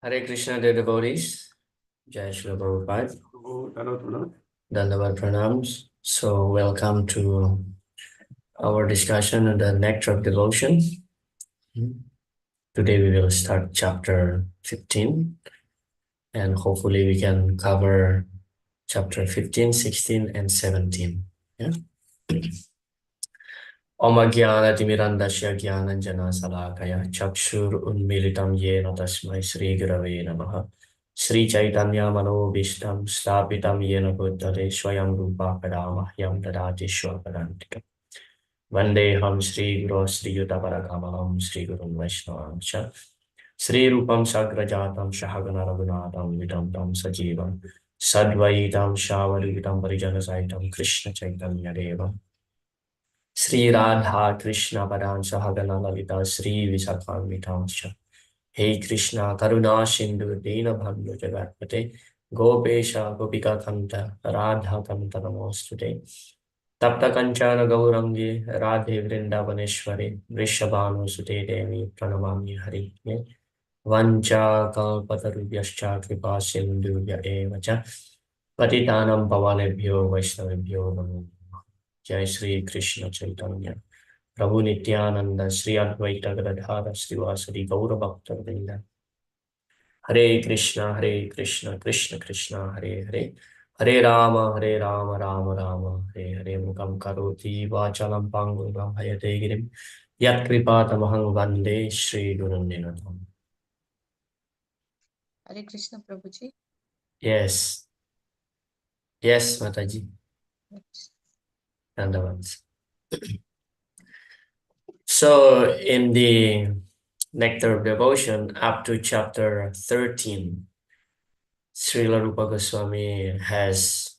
Hare Krishna, dear devotees. Jai Shri Prabhupada. Dandavat Pranams. So, welcome to our discussion on the Nectar of Devotion. Today we will start chapter 15, and hopefully we can cover chapter 15, 16, and 17. Yeah. Om Jnana-timirandasya Jnananjana Salakaya Chakshur Unmilitam Yena Tasmai Sri Gurave Namaha Sri Chaitanya Manobishtam Stapitam Yena Bhuttale Swayam Rupa Kadamahyam Dadati Shwapadantika Vandeham Sri Guru Sri Yutaparakamalam Sri Guru Vaishnavam Cha Sri Rupam Sagrajatam Shahagana Raghunatam Vitamtam Sajivam Sadvaitam Shavadutam Parijana Krishna Chaitanya Devam Sri Radha Krishna Padan Sahagana Lalita Sri Visakhamitansha Hey Krishna Karuna Sindhu Dina Bhandhu Jagatpate Gopesha Gopika Kanta Radha Kanta Namastude Tapta Kanchana Gaurangi Radhe Vrindavaneshwari Vrishabhanu Sute Devi Pranamami Hari Vancha Kalpatarubhyascha Kripa Sindhuvya Evacha Patitanam Pavanebhyo Vaishnavebhyo Namo Jai Sri Krishna Chaitanya Prabhu Nityananda Sri Advaita Gadadhara Srivasadi Gaura Bhakta Vrinda Hare Krishna Krishna Krishna Hare Hare Hare Rama Rama Rama Hare Hare Mukam Karoti Vachalam Pangurvam Hayate Girim Yat Kripatamahang Vande Sri Guru Ninatam. Hare Krishna Prabhuji. Yes, Mataji. Dandavats. So in the Nectar of Devotion up to chapter 13, Srila Rupa Goswami has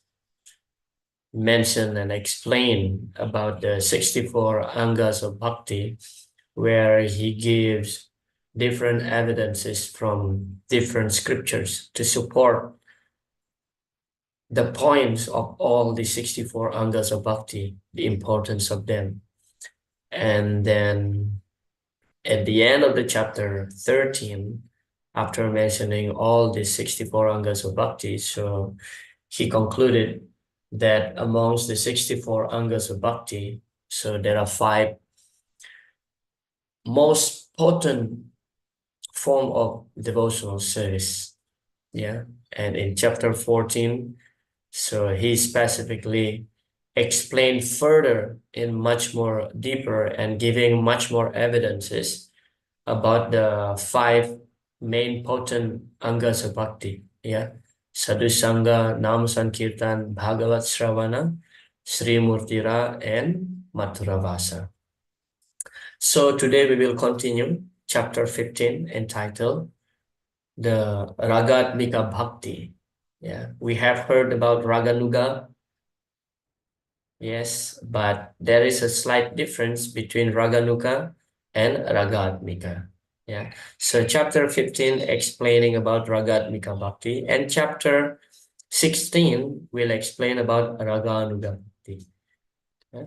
mentioned and explained about the 64 angas of bhakti, where he gives different evidences from different scriptures to support the points of all the 64 angas of bhakti, the importance of them. And then at the end of the chapter 13, after mentioning all the 64 angas of bhakti, so he concluded that amongst the 64 angas of bhakti, so there are 5 most potent form of devotional service. Yeah. And in chapter 14, so he specifically explained further in much more deeper and giving much more evidences about the 5 main potent angas of bhakti. Yeah. Sadhu Sangha, Nam Sankirtan, Bhagavat Sravana, Sri Murtira, and Mathura Vasa. So today we will continue chapter 15 entitled the Ragatmika Bhakti. Yeah, we have heard about Raganuga. Yes, but there is a slight difference between Raganuga and Ragatmika. Yeah, so chapter 15 explaining about Ragatmika Bhakti, and chapter 16 will explain about Raganuga Bhakti. Yeah.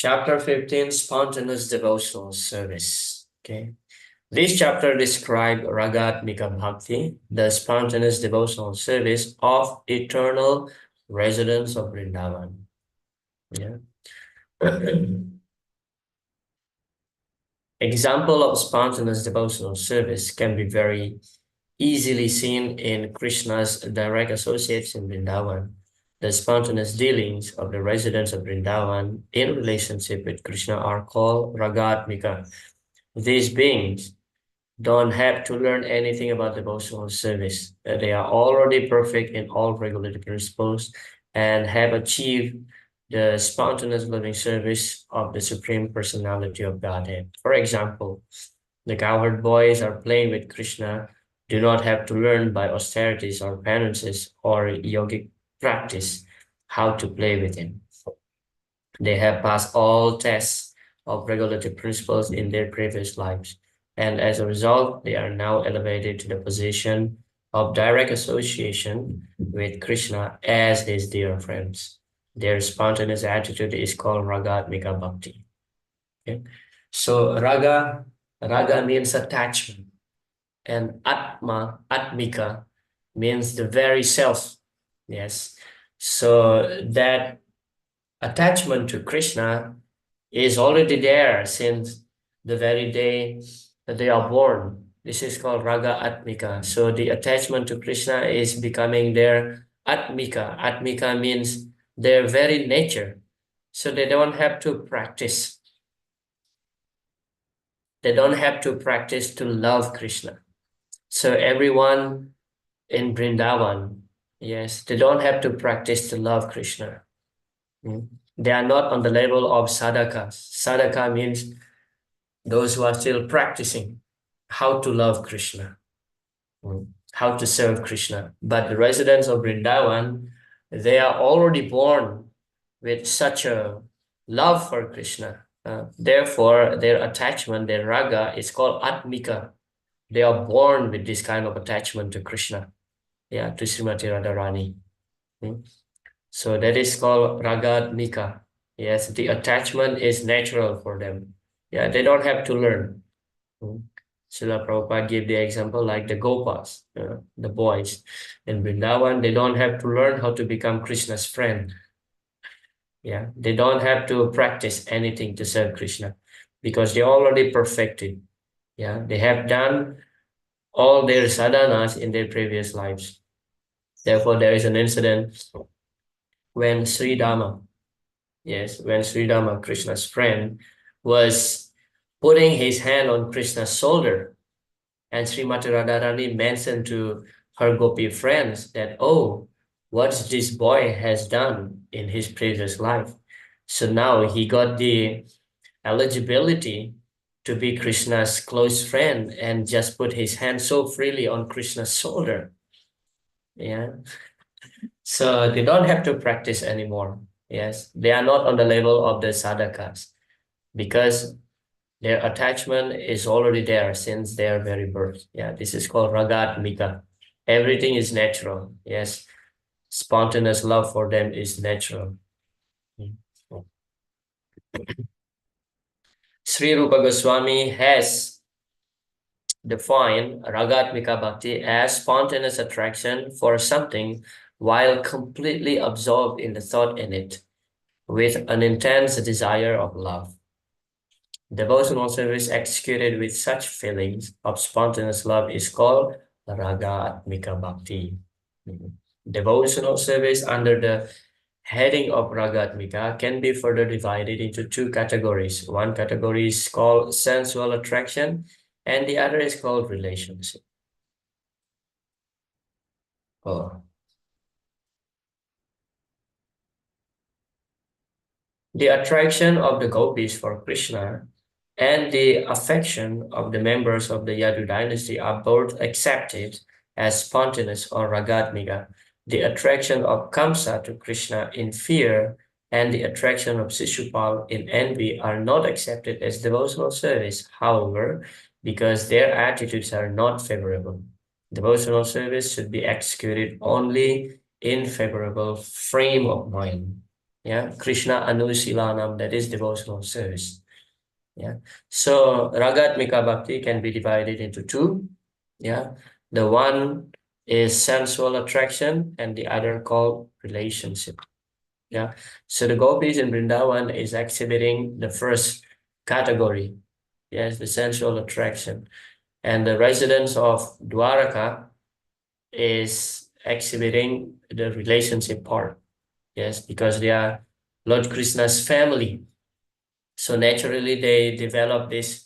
Chapter 15, Spontaneous Devotional Service. Okay. This chapter describes Ragatmika Bhakti, the spontaneous devotional service of eternal residents of Vrindavan. Yeah. Example of spontaneous devotional service can be very easily seen in Krishna's direct associates in Vrindavan. The spontaneous dealings of the residents of Vrindavan in relationship with Krishna are called Ragatmika. These beings don't have to learn anything about devotional service. They are already perfect in all regulated principles and have achieved the spontaneous loving service of the Supreme Personality of Godhead. For example, The cowherd boys are playing with Krishna do not have to learn by austerities or penances or yogic practice how to play with him. They have passed all tests of regulative principles in their previous lives, and as a result, they are now elevated to the position of direct association with Krishna as his dear friends. Their spontaneous attitude is called Ragatmika Bhakti. Okay? So raga means attachment, and atmika means the very self. Yes. So that attachment to Krishna is already there since the very day that they are born. This is called raga atmika. So the attachment to Krishna is becoming their atmika. Atmika means their very nature. So they don't have to practice. They don't have to practice to love Krishna. So everyone in Vrindavan, yes, they don't have to practice to love Krishna. They are not on the level of sadhakas. Sadhaka means those who are still practicing how to love Krishna, how to serve Krishna. But the residents of Vrindavan, they are already born with such a love for Krishna. Therefore, their attachment, their raga, is called atmika. They are born with this kind of attachment to Krishna, yeah, to Srimati Radharani. So that is called ragatmika. Yes, the attachment is natural for them. Yeah, they don't have to learn. Srila Prabhupada gave the example like the Gopas, the boys in Vrindavan, they don't have to learn how to become Krishna's friend. Yeah, they don't have to practice anything to serve Krishna because they already perfected. Yeah, they have done all their sadhanas in their previous lives. Therefore, there is an incident when Sri Dama, yes, when Sri Dama, Krishna's friend, was putting his hand on Krishna's shoulder, and Srimati Radharani mentioned to her Gopi friends that, oh, what this boy has done in his previous life. So now he got the eligibility to be Krishna's close friend and just put his hand so freely on Krishna's shoulder. Yeah. So they don't have to practice anymore. Yes. They are not on the level of the sadhakas because their attachment is already there since their very birth. Yeah, this is called ragatmika. Everything is natural. Yes, spontaneous love for them is natural. Sri Rupa Goswami has defined ragatmika bhakti as spontaneous attraction for something while completely absorbed in the thought in it, with an intense desire of love. Devotional service executed with such feelings of spontaneous love is called Raga Atmika Bhakti. Devotional service under the heading of Raga Atmika can be further divided into two categories. One category is called sensual attraction, and the other is called relationship. Oh. The attraction of the gopis for Krishna and the affection of the members of the Yadu dynasty are both accepted as spontaneous or ragatmika. The attraction of Kamsa to Krishna in fear and the attraction of Sishupal in envy are not accepted as devotional service, however, because their attitudes are not favorable. Devotional service should be executed only in favorable frame of mind. Yeah, Krishna Anusilanam, that is devotional service. Yeah, so Ragatmika Bhakti can be divided into two. Yeah, the one is sensual attraction and the other called relationship. Yeah, so the gopis in Vrindavan is exhibiting the first category. Yes, the sensual attraction. And the residents of Dwaraka is exhibiting the relationship part. Yes, because they are Lord Krishna's family. So naturally, they develop this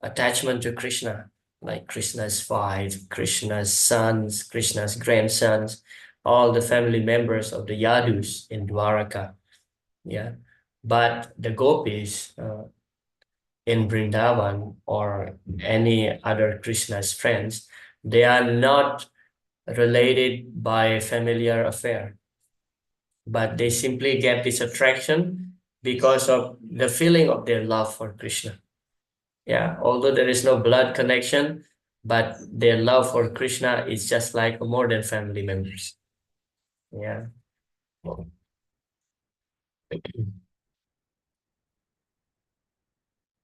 attachment to Krishna, like Krishna's wife, Krishna's sons, Krishna's grandsons, all the family members of the Yadus in Dwaraka. Yeah. But the gopis, in Vrindavan or any other Krishna's friends, they are not related by familiar affair, but they simply get this attraction because of the feeling of their love for Krishna. Yeah, although there is no blood connection, but their love for Krishna is just like more than family members. Yeah.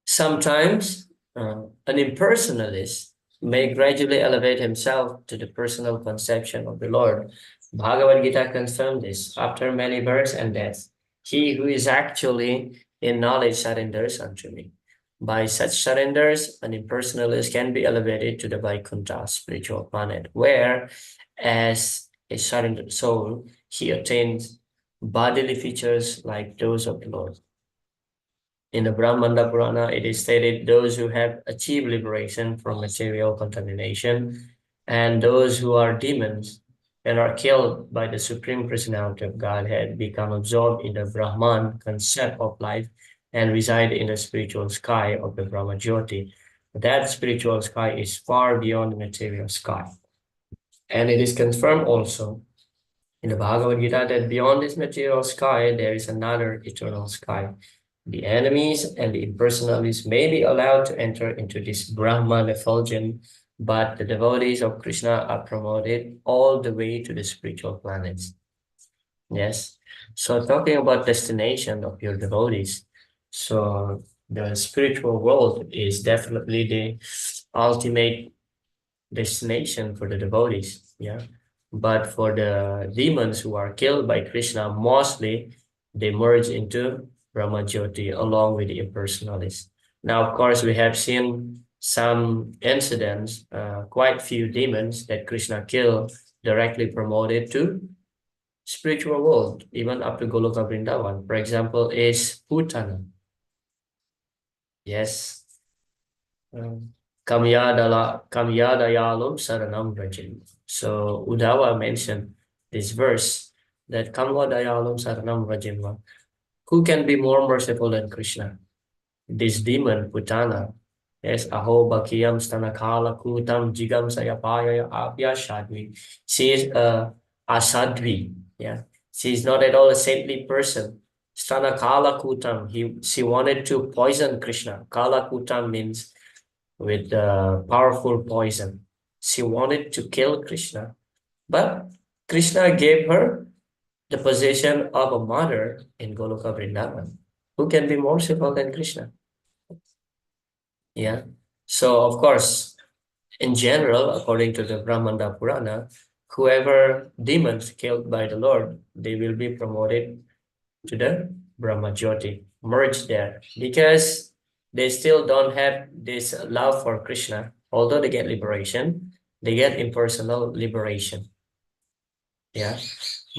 Sometimes an impersonalist may gradually elevate himself to the personal conception of the Lord. Bhagavad Gita confirmed this. After many births and deaths, he who is actually in knowledge surrenders unto me. By such surrenders, an impersonalist can be elevated to the Vaikuntha spiritual planet, where, as a surrendered soul, he attains bodily features like those of the Lord. In the Brahmanda Purana, it is stated those who have achieved liberation from material contamination and those who are demons and are killed by the Supreme Personality of Godhead become absorbed in the Brahman concept of life and reside in the spiritual sky of the Brahma Jyoti. That spiritual sky is far beyond the material sky. And it is confirmed also in the Bhagavad Gita that beyond this material sky, there is another eternal sky. The enemies and the impersonalists may be allowed to enter into this Brahman effulgence, but the devotees of Krishna are promoted all the way to the spiritual planets. Yes. So talking about destination of your devotees, so the spiritual world is definitely the ultimate destination for the devotees. Yeah. But for the demons who are killed by Krishna, mostly they merge into Brahma Jyoti along with the impersonalists. Now, of course, we have seen some incidents, quite few demons that Krishna killed directly promoted to spiritual world, even up to Goloka Vrindavan. For example, is Putana. Yes. Um, Kamyadayalum Saranam Rajin. So Uddhava mentioned this verse that Kamyadayalum Saranam Rajin. Who can be more merciful than Krishna? This demon, Putana, yes, Aho Bhakiyam Stanakala Kutam Jigam Sayapaya Abya Shadvi. She is a sadvi, yeah. She is not at all a saintly person. Stanakala Kutam, she wanted to poison Krishna. Kala Kutam means with powerful poison. She wanted to kill Krishna, but Krishna gave her the position of a mother in Goloka Vrindavan. Who can be more civil than Krishna? Yeah. So, of course, in general, according to the Brahmanda Purana, whoever demons killed by the Lord, they will be promoted to the Brahma Jyoti, merge there, because they still don't have this love for Krishna. Although they get liberation, they get impersonal liberation. Yeah.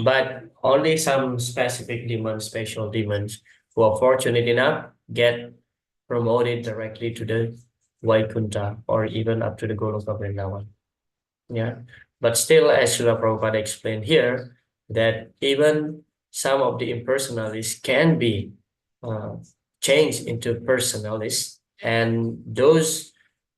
But only some specific demons, special demons, who are fortunate enough get promoted directly to the Vaikuntha or even up to the Goloka Vrindavan. Yeah. But still, as Srila Prabhupada explained here, that even some of the impersonalists can be uh, changed into personalists, and those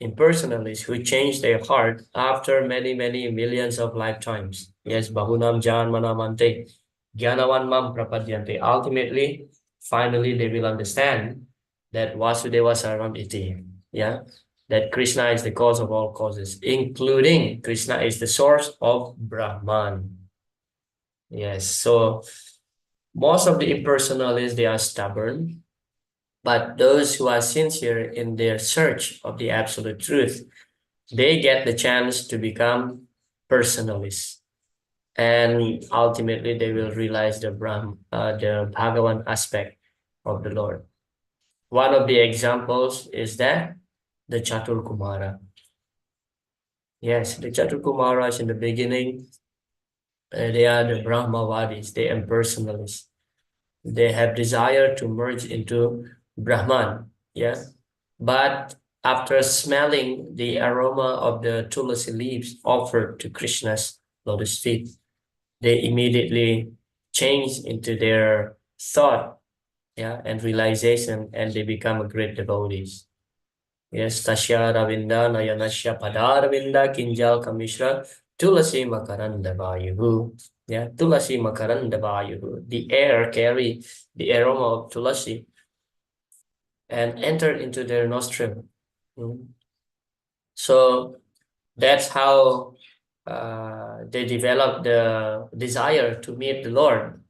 impersonalists who change their heart after many, many millions of lifetimes. Yes, Bahunam Janmanamante, Gyanavan Mam Prapadyante. Ultimately, finally, they will understand that Vasudeva Sarvam Iti. Yeah, that Krishna is the cause of all causes, including Krishna is the source of Brahman. Yes, so most of the impersonalists, they are stubborn, but those who are sincere in their search of the absolute truth, they get the chance to become personalists. And ultimately, they will realize the the Bhagavan aspect of the Lord. One of the examples is that the Chatur Kumara. Yes, the Chatur Kumaras in the beginning, they are the Brahmavadis, they are impersonalists. They have desire to merge into Brahman, yeah. But after smelling the aroma of the tulasi leaves offered to Krishna's lotus feet, they immediately change into their thought, yeah, and realization, and they become a great devotees. Yes, Tasya Ravinda Nayanasya Padaravinda Kinjal Kamishra Tulasi Makaranda Vayuhu. Yeah, Tulasi Makaranda Vayuhu. The air carry the aroma of Tulasi and entered into their nostril. Mm. So that's how they develop the desire to meet the Lord.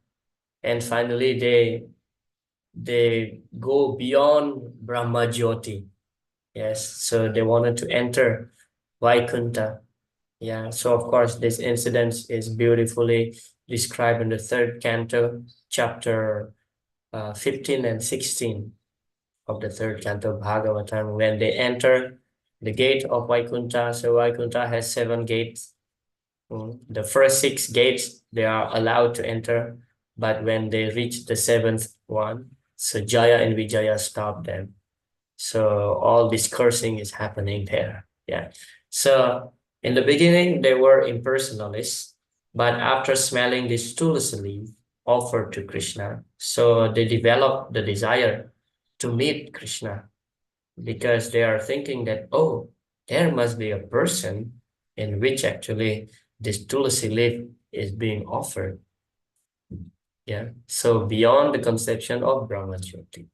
And finally, they go beyond Brahma Jyoti. Yes, so they wanted to enter Vaikuntha. Yeah, so of course, this incident is beautifully described in the third canto, chapter 15 and 16 of the third canto of Bhagavatam. When they enter the gate of Vaikuntha, so Vaikuntha has 7 gates. The first 6 gates, they are allowed to enter, but when they reach the seventh one, so Jaya and Vijaya stop them. So all this cursing is happening there. Yeah. So in the beginning, they were impersonalists, but after smelling this tulsi leaf offered to Krishna, so they developed the desire to meet Krishna because they are thinking that, oh, there must be a person in which actually this tulsi leaf is being offered. Yeah. So beyond the conception of Brahma Jyoti.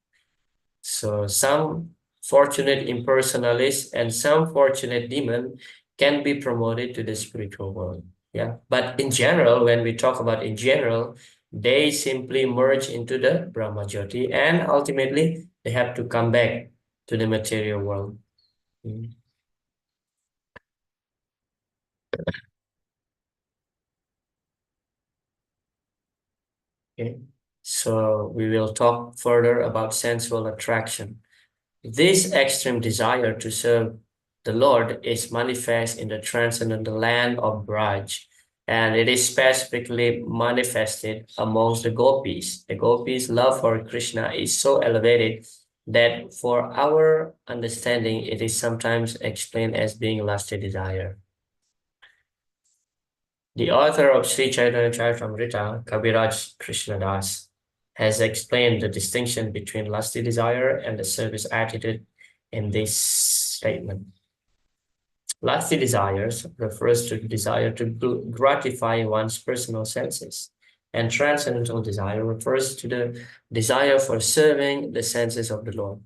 So some fortunate impersonalists and some fortunate demon can be promoted to the spiritual world. Yeah. But in general, when we talk about in general, they simply merge into the Brahma Jyoti and ultimately they have to come back to the material world. Mm. Okay. So we will talk further about sensual attraction. This extreme desire to serve the Lord is manifest in the transcendental land of Braj, and it is specifically manifested amongst the gopis. The gopis' love for Krishna is so elevated that for our understanding, it is sometimes explained as being lusty desire. The author of Sri Chaitanya Charitamrita, Kaviraj Krishnadas, has explained the distinction between lusty desire and the service attitude in this statement. Lusty desires refers to the desire to gratify one's personal senses, and transcendental desire refers to the desire for serving the senses of the Lord.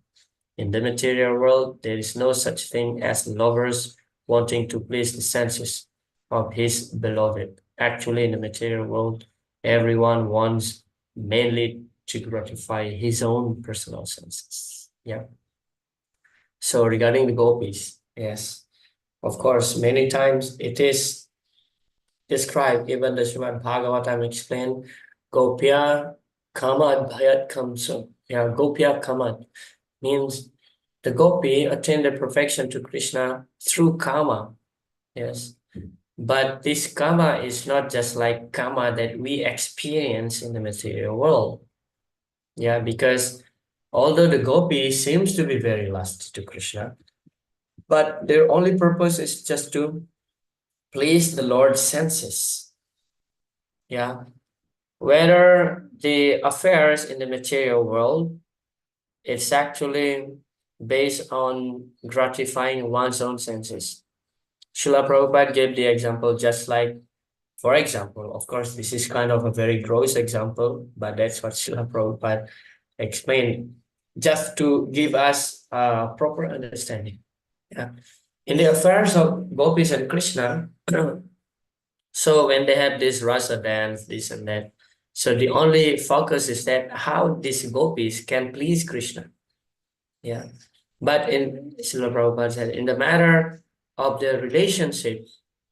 In the material world, there is no such thing as lovers wanting to please the senses of his beloved. Actually, in the material world, everyone wants mainly to gratify his own personal senses. Yeah. So regarding the gopis, yes, of course, many times it is described, even the Srimad Bhagavatam explained, Gopya Kamad Bhayat Kamsa. Yeah, Gopya Kamad means the gopi attained the perfection to Krishna through karma. Yes. But this karma is not just like karma that we experience in the material world. Yeah, because although the gopi seems to be very lusty to Krishna, but their only purpose is just to please the Lord's senses. Yeah. Whether the affairs in the material world, it's actually based on gratifying one's own senses. Srila Prabhupada gave the example just like, for example, of course, this is kind of a very gross example, but that's what Srila Prabhupada explained just to give us a proper understanding. Yeah. In the affairs of gopis and Krishna, so when they have this rasa dance, this and that, so the only focus is that how these gopis can please Krishna. Yeah. But in Srila Prabhupada said, in the matter of the relationship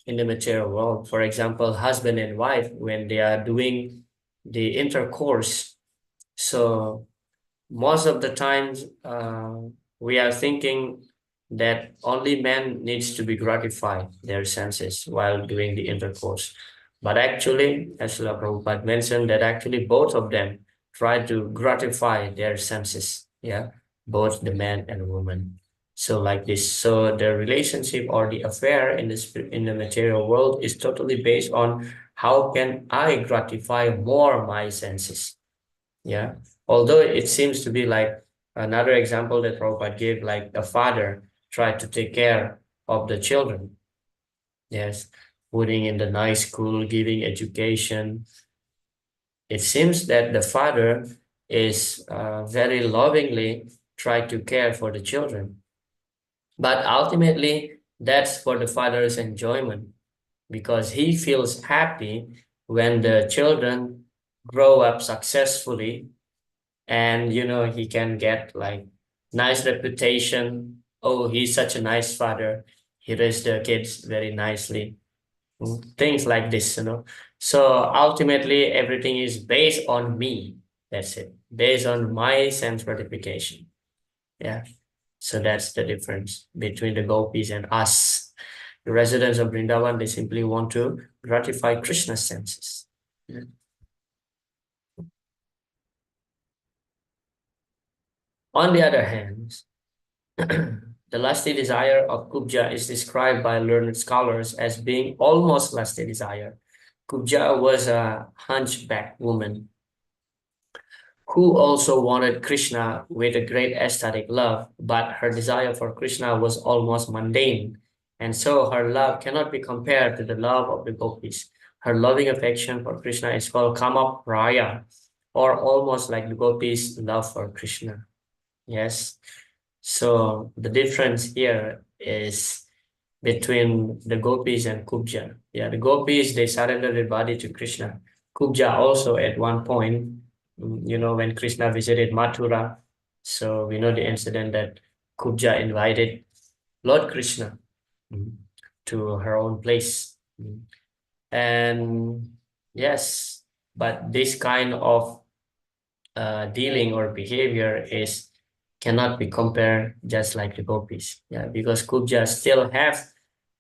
in the material world, for example, husband and wife, when they are doing the intercourse, so most of the times we are thinking that only man needs to be gratified their senses while doing the intercourse. But actually, as Srila Prabhupada mentioned, that actually both of them try to gratify their senses. Yeah, both the man and woman. So like this, so the relationship or the affair in the material world is totally based on how can I gratify more my senses. Yeah. Although it seems to be like another example that Prabhupada gave, like a father try to take care of the children. Yes, putting in the nice school, giving education. It seems that the father is very lovingly try to care for the children. But ultimately, that's for the father's enjoyment because he feels happy when the children grow up successfully and he can get like nice reputation. Oh, he's such a nice father. He raised the kids very nicely. Things like this. So ultimately, everything is based on me. That's it. Based on my sense gratification. Yeah. So that's the difference between the gopis and us. The residents of Vrindavan, they simply want to gratify Krishna's senses. Yeah. On the other hand, the lusty desire of Kubja is described by learned scholars as being almost lusty desire. Kubja was a hunchback woman who also wanted Krishna with a great ecstatic love, but her desire for Krishna was almost mundane, and so her love cannot be compared to the love of the gopis. Her loving affection for Krishna is called Kama Praya, or almost like the gopis' love for Krishna. Yes. So the difference here is between the gopis and Kubja. Yeah, the gopis, they surrendered their body to Krishna. Kubja also at one point, when Krishna visited Mathura. So we know the incident that Kubja invited Lord Krishna mm, to her own place. And yes, but this kind of dealing or behavior is cannot be compared just like the gopis. Yeah, because Kubja still have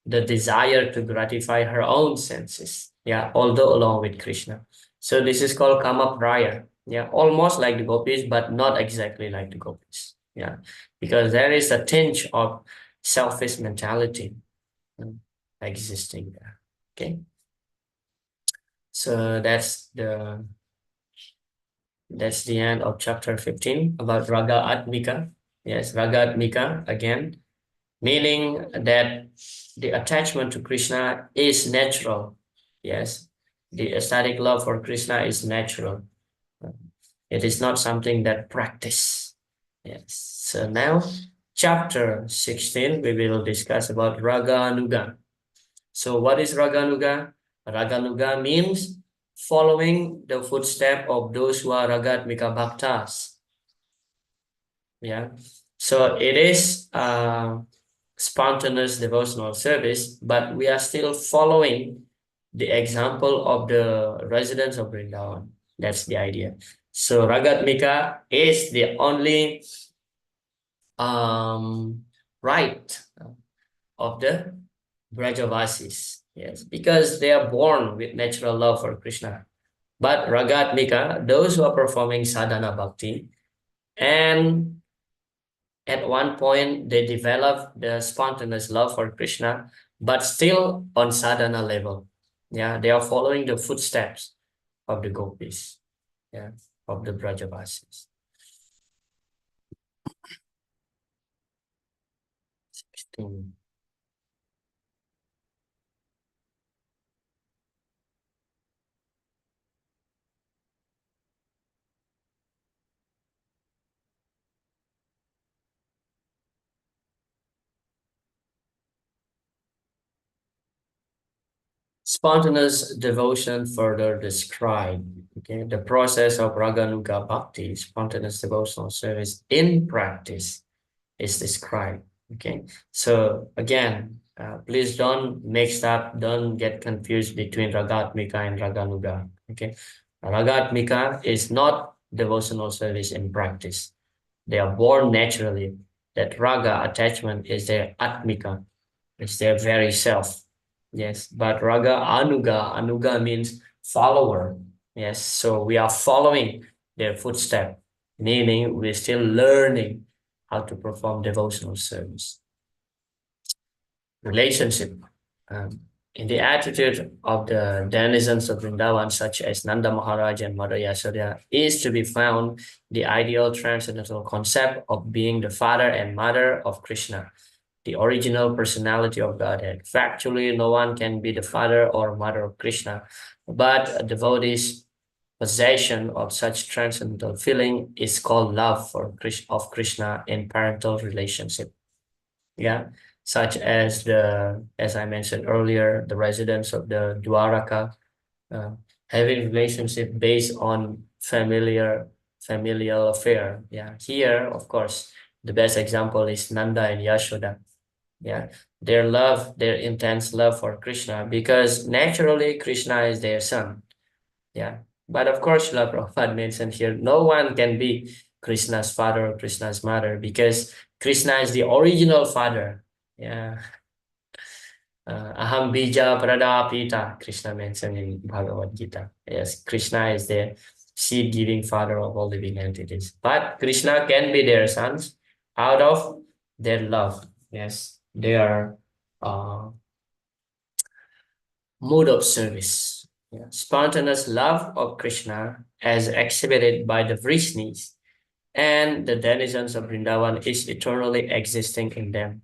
the desire to gratify her own senses. Yeah, although along with Krishna. So this is called Kama Praya. Yeah, almost like the gopis, but not exactly like the gopis. Yeah, because there is a tinge of selfish mentality existing there. Okay, so that's the end of chapter 15 about Raga Atmika. Yes, Raga Atmika again, meaning that the attachment to Krishna is natural. Yes, the ecstatic love for Krishna is natural. It is not something that practice. Yes. So now, chapter 16, we will discuss about Raganuga. So what is Raganuga? Raganuga means following the footstep of those who are Ragatmika Bhaktas. Yeah. So it is spontaneous devotional service, but we are still following the example of the residents of Vrindavan. That's the idea. So Ragatmika is the only right of the Brajavasis. Yes, because they are born with natural love for Krishna. But Ragatmika, those who are performing sadhana bhakti, and at one point they develop the spontaneous love for Krishna, but still on sadhana level. Yeah, they are following the footsteps of the gopis, yeah, of the Brajavasis. 16. Spontaneous devotion further described. Okay, the process of Raganuga Bhakti, spontaneous devotional service in practice, is described. Okay, so again, please don't mix up, don't get confused between Ragatmika and Raganuga. Okay, Ragatmika is not devotional service in practice. They are born naturally. That raga attachment is their atmika, it's their very self. Yes, but raga anuga means follower. Yes, so we are following their footstep, meaning we're still learning how to perform devotional service. Relationship. Um, in the attitude of the denizens of Vrindavan, such as Nanda Maharaj and Mother Yasoda, is to be found the ideal transcendental concept of being the father and mother of Krishna. the original personality of Godhead. Factually, no one can be the father or mother of Krishna, but a devotee's possession of such transcendental feeling is called love of Krishna in parental relationship. Yeah, such as as I mentioned earlier, the residents of the Dwaraka, uh, having relationship based on familial affair. Yeah, here, of course, the best example is Nanda and Yashoda. Yeah, their intense love for Krishna, because naturally Krishna is their son. Yeah, but of course, Srila Prabhupada mentioned here, no one can be Krishna's father or Krishna's mother, because Krishna is the original father. Yeah, Aham bija pradapita, Krishna mentioned in Bhagavad Gita. Yes, Krishna is the seed-giving father of all living entities. But Krishna can be their sons out of their love. Yes, their uh, mode of service. Yeah. Spontaneous love of Krishna, as exhibited by the Vrishnis and the denizens of Vrindavan, is eternally existing in them.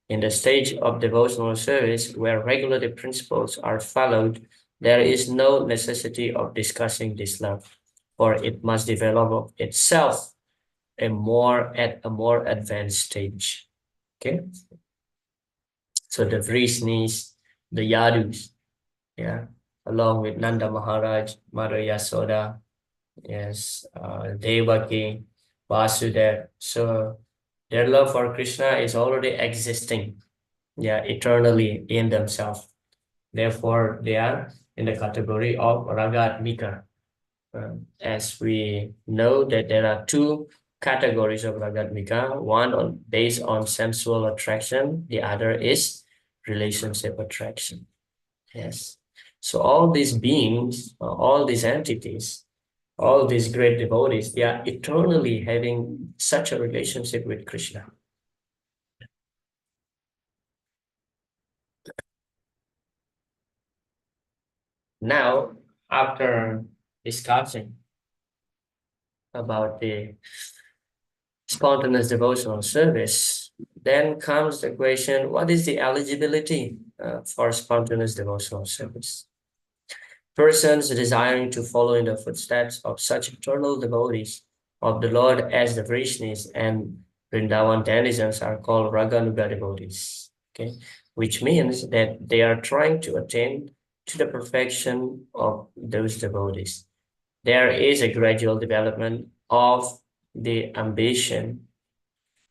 In the stage of devotional service where regulative principles are followed, there is no necessity of discussing this love, for it must develop of itself at a more advanced stage. Okay, so the Vrishnis, the Yadus, yeah, along with Nanda Maharaj, Mother Yasoda, yes, Devaki, Vasudev. So their love for Krishna is already existing, yeah, eternally in themselves. Therefore, they are in the category of Ragatmika. As we know that there are two categories of Ragatmika, one based on sensual attraction, the other is relationship attraction. Yes. So all these beings, all these entities, all these great devotees, they are eternally having such a relationship with Krishna. Now, after discussing about the spontaneous devotional service, then comes the question, what is the eligibility for spontaneous devotional service? Persons desiring to follow in the footsteps of such eternal devotees of the Lord as the Vrishnis and Vrindavan denizens are called Raganuga devotees, okay? Which means that they are trying to attain to the perfection of those devotees. There is a gradual development of the ambition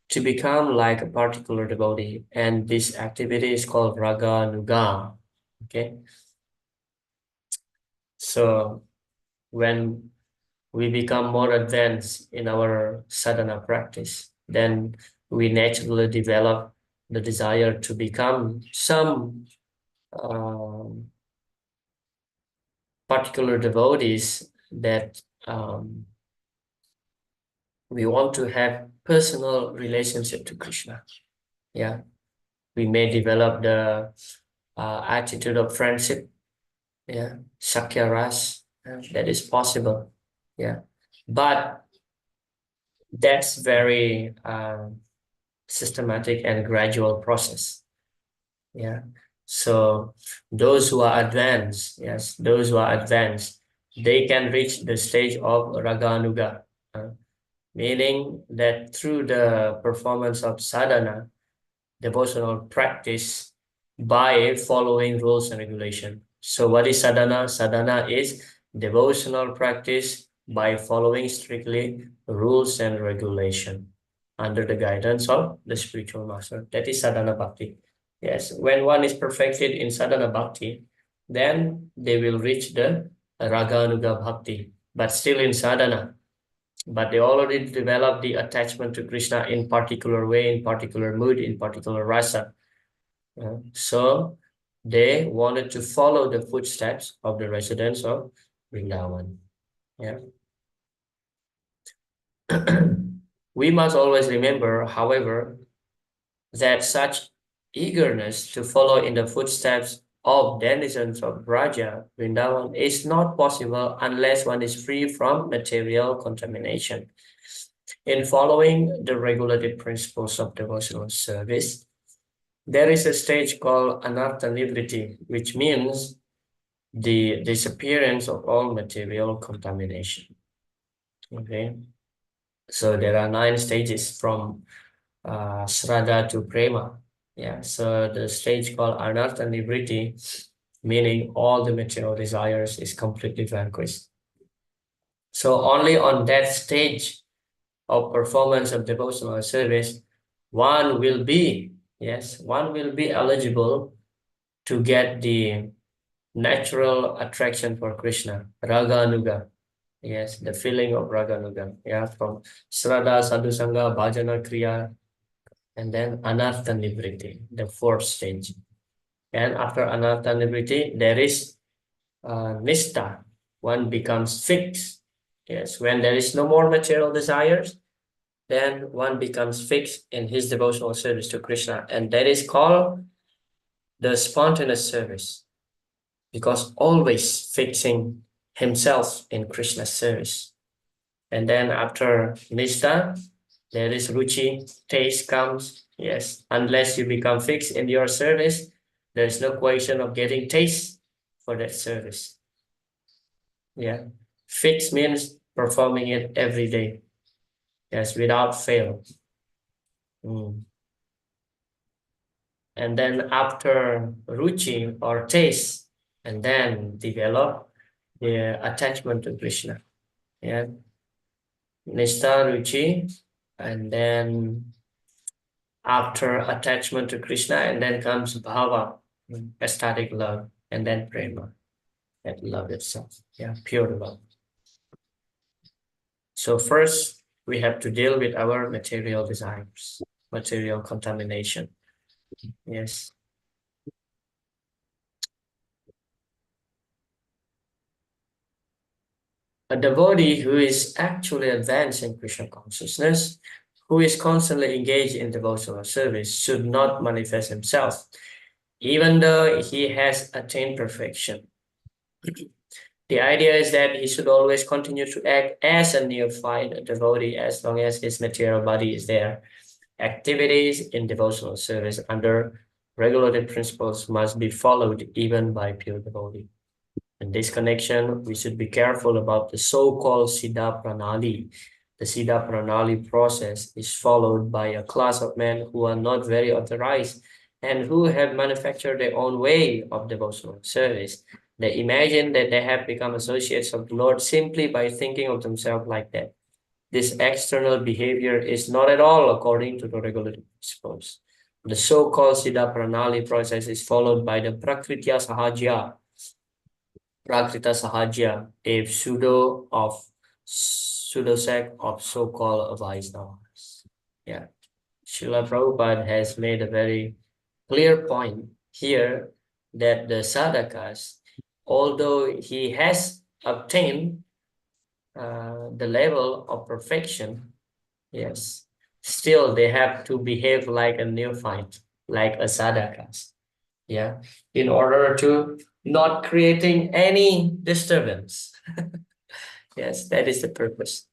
to become like a particular devotee, and this activity is called Raganuga, okay? So when we become more advanced in our sadhana practice, then we naturally develop the desire to become some particular devotees that we want to have personal relationship to Krishna. Yeah, we may develop the attitude of friendship. Yeah, Sakya Ras, that is possible. Yeah, but that's very systematic and gradual process. Yeah. So those who are advanced, yes, those who are advanced, they can reach the stage of Raganuga, meaning that through the performance of sadhana, devotional practice, by following rules and regulation. So what is sadhana? Sadhana is devotional practice by following strictly rules and regulation under the guidance of the spiritual master. That is sadhana bhakti. Yes, when one is perfected in sadhana bhakti, then they will reach the raganuga bhakti, but still in sadhana. But they already developed the attachment to Krishna in particular way, in particular mood, in particular rasa. So they wanted to follow the footsteps of the residents of Vrindavan. Yeah. We must always remember, however, that such eagerness to follow in the footsteps of denizens of Braja, Vrindavan, is not possible unless one is free from material contamination. In following the regulative principles of devotional service, There is a stage called anartha nivriti, which means the disappearance of all material contamination. Okay, so there are 9 stages from Shraddha to Prema. Yeah, so the stage called Anartha Nivriti, meaning all the material desires, is completely vanquished. So only on that stage of performance of devotional service, one will be, yes, one will be eligible to get the natural attraction for Krishna, Raganuga. Yes, the feeling of Raganuga. Yeah, from Shraddha, Sadhusanga, Bhajana, Kriya, and then Anartha Nivriti, the 4th stage. And after Anartha Nivriti, there is Nistha. One becomes fixed. Yes, when there is no more material desires, then one becomes fixed in his devotional service to Krishna. And that is called the spontaneous service, because always fixing himself in Krishna's service. And then after Nistha, there is Ruchi, taste comes. Yes, unless you become fixed in your service, there's no question of getting taste for that service. Yeah, fixed means performing it every day. Yes, without fail. And then after Ruchi or taste, and then develop the attachment to Krishna. Yeah, Nistha, Ruchi, and then after attachment to Krishna, and then comes bhava, ecstatic love, and then prema, that love itself. Yeah, pure love. So first, we have to deal with our material desires, material contamination. Yes. A devotee who is actually advanced in Krishna consciousness, who is constantly engaged in devotional service, should not manifest himself, even though he has attained perfection. The idea is that he should always continue to act as a neophyte devotee as long as his material body is there. Activities in devotional service under regulated principles must be followed even by pure devotee. In this connection, we should be careful about the so-called Siddha Pranali. The Siddha Pranali process is followed by a class of men who are not very authorized and who have manufactured their own way of devotional service. They imagine that they have become associates of the Lord simply by thinking of themselves like that. This external behavior is not at all according to the regulated principles. The so-called Siddha Pranali process is followed by the Prakritya Sahajya, Prakrita Sahajya, a pseudo-sect of so-called Vaishnavas. Yeah, Srila Prabhupada has made a very clear point here that the sadhakas, although he has obtained the level of perfection, yes, still they have to behave like a neophyte, like a sadhakas. Yeah, in order to not creating any disturbance. Yes, that is the purpose.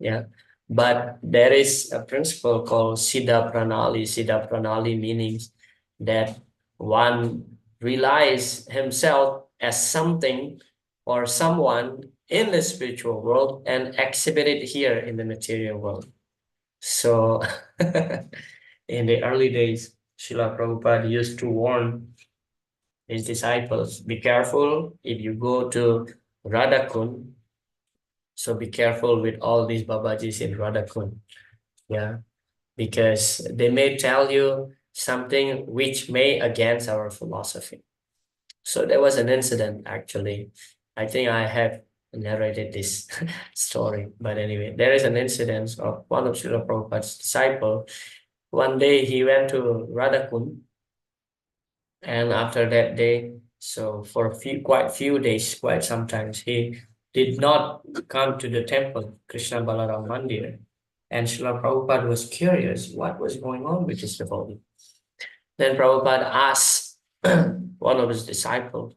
Yeah, but there is a principle called Siddha Pranali. Siddha Pranali means that one relies himself as something or someone in the spiritual world and exhibit it here in the material world. So in the early days, Srila Prabhupada used to warn his disciples, be careful if you go to Radhakund. So be careful with all these Babajis in Radhakund. Yeah, because they may tell you something which may against our philosophy. So there was an incident actually. I think I have narrated this story, but anyway, there is an incident of one of Srila Prabhupada's disciple. One day he went to Radhakund, and after that day, so for quite few days, quite sometimes, he did not come to the temple, Krishna Balaram Mandir. And Srila Prabhupada was curious what was going on with his devotee. Then Prabhupada asked one of his disciples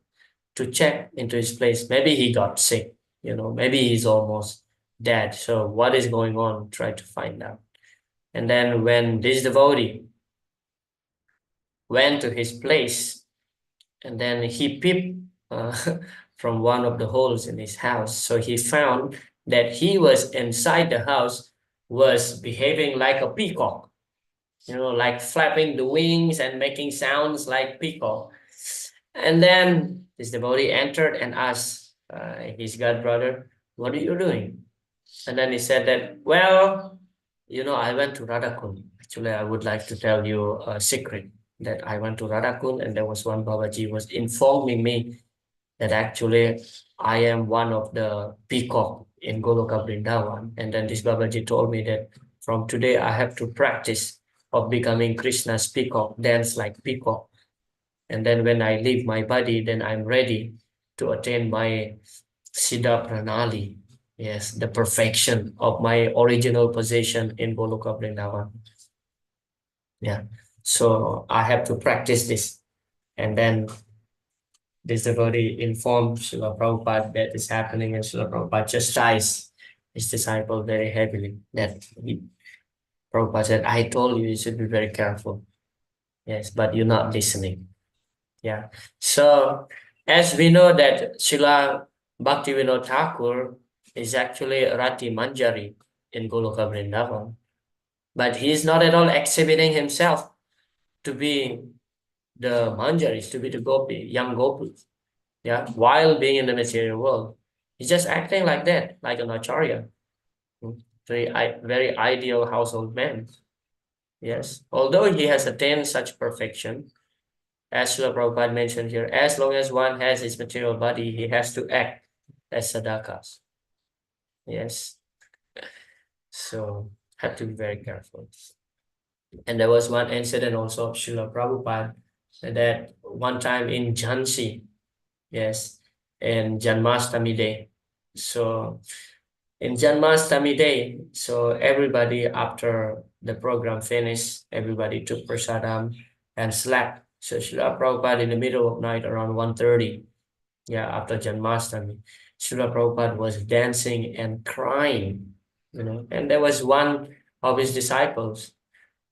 to check into his place. Maybe he got sick, maybe he's almost dead. So what is going on? Try to find out. And then when this devotee went to his place, and then he peeped from one of the holes in his house. So he found that he was inside the house, was behaving like a peacock, like flapping the wings and making sounds like peacock. And then this devotee entered and asked his god brother, "What are you doing?" And then he said that, "Well, I went to Radhakund. Actually, I would like to tell you a secret that I went to Radhakund, and there was one Babaji was informing me that actually I am one of the peacock in Goloka Vrindavan." And then this Babaji told me that from today I have to practice of becoming Krishna's peacock, dance like peacock. And then when I leave my body, then I'm ready to attain my Siddha Pranali. Yes, the perfection of my original position in Goloka Vrindavan. Yeah. So I have to practice this. And then this devotee informed Srila Prabhupada that is happening, and Srila Prabhupada chastised his disciple very heavily. Prabhupada said, "I told you should be very careful." Yes, but you're not listening. Yeah. So as we know that Srila Bhaktivinoda Thakur is actually Rati Manjari in Goloka Vrindavan, but he is not at all exhibiting himself to be the Manjaris, to be the gopi, young gopis. Yeah, while being in the material world, he's just acting like that, like an acharya. Very ideal household man. Yes, although he has attained such perfection, as Srila Prabhupada mentioned here, as long as one has his material body, he has to act as sadakas. Yes, so have to be very careful. And there was one incident also of Srila Prabhupada, that one time in Jhansi, yes, in Janmashtami day. So in Janmashtami day, so everybody, after the program finished, everybody took prasadam and slept. So Srila Prabhupada in the middle of night around 1:30, yeah, after Janmashtami, Srila Prabhupada was dancing and crying, and there was one of his disciples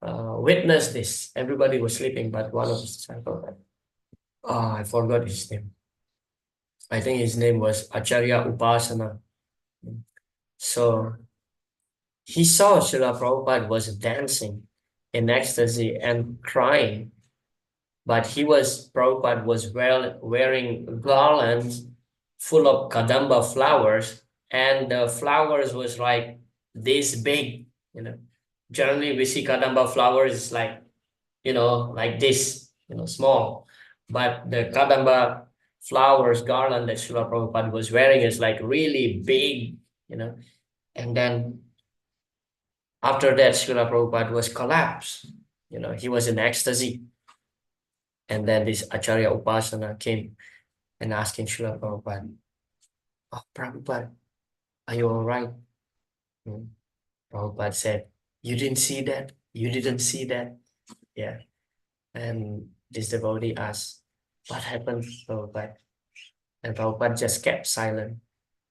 witnessed this. Everybody was sleeping, but one of his disciples, I forgot his name. I think his name was Acharya Upasana. So he saw Srila Prabhupada was dancing in ecstasy and crying, but Prabhupada was wearing garlands full of kadamba flowers, and the flowers was like this big, Generally we see kadamba flowers like, like this, small, but the kadamba flowers garland that Srila Prabhupada was wearing is like really big, and then after that, Srila Prabhupada was collapsed. He was in ecstasy. And then this Acharya Upasana came and asking Srila Prabhupada, "Oh, Prabhupada, are you all right?" Prabhupada said, "You didn't see that? You didn't see that?" Yeah. And this devotee asked, "What happened, Prabhupada?" And Prabhupada just kept silent.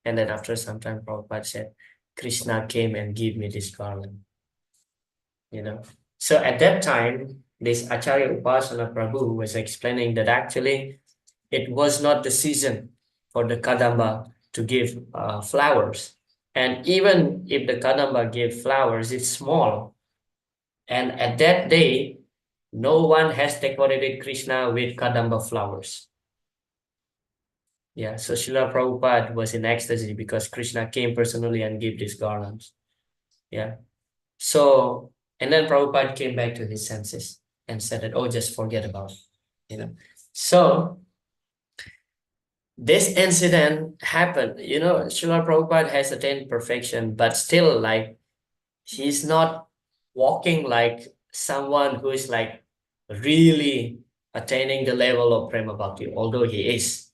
And then after some time, Prabhupada said, "Krishna came and gave me this garland." So at that time, this Acharya Upasana Prabhu was explaining that actually it was not the season for the Kadamba to give flowers. And even if the Kadamba gave flowers, it's small. And at that day, no one has decorated Krishna with Kadamba flowers. Yeah, so Srila Prabhupada was in ecstasy because Krishna came personally and gave these garlands. Yeah. So, and then Prabhupada came back to his senses and said that, "Oh, just forget about it." So this incident happened, Srila Prabhupada has attained perfection, but still like he's not walking like someone who is like really attaining the level of Prema Bhakti, although he is.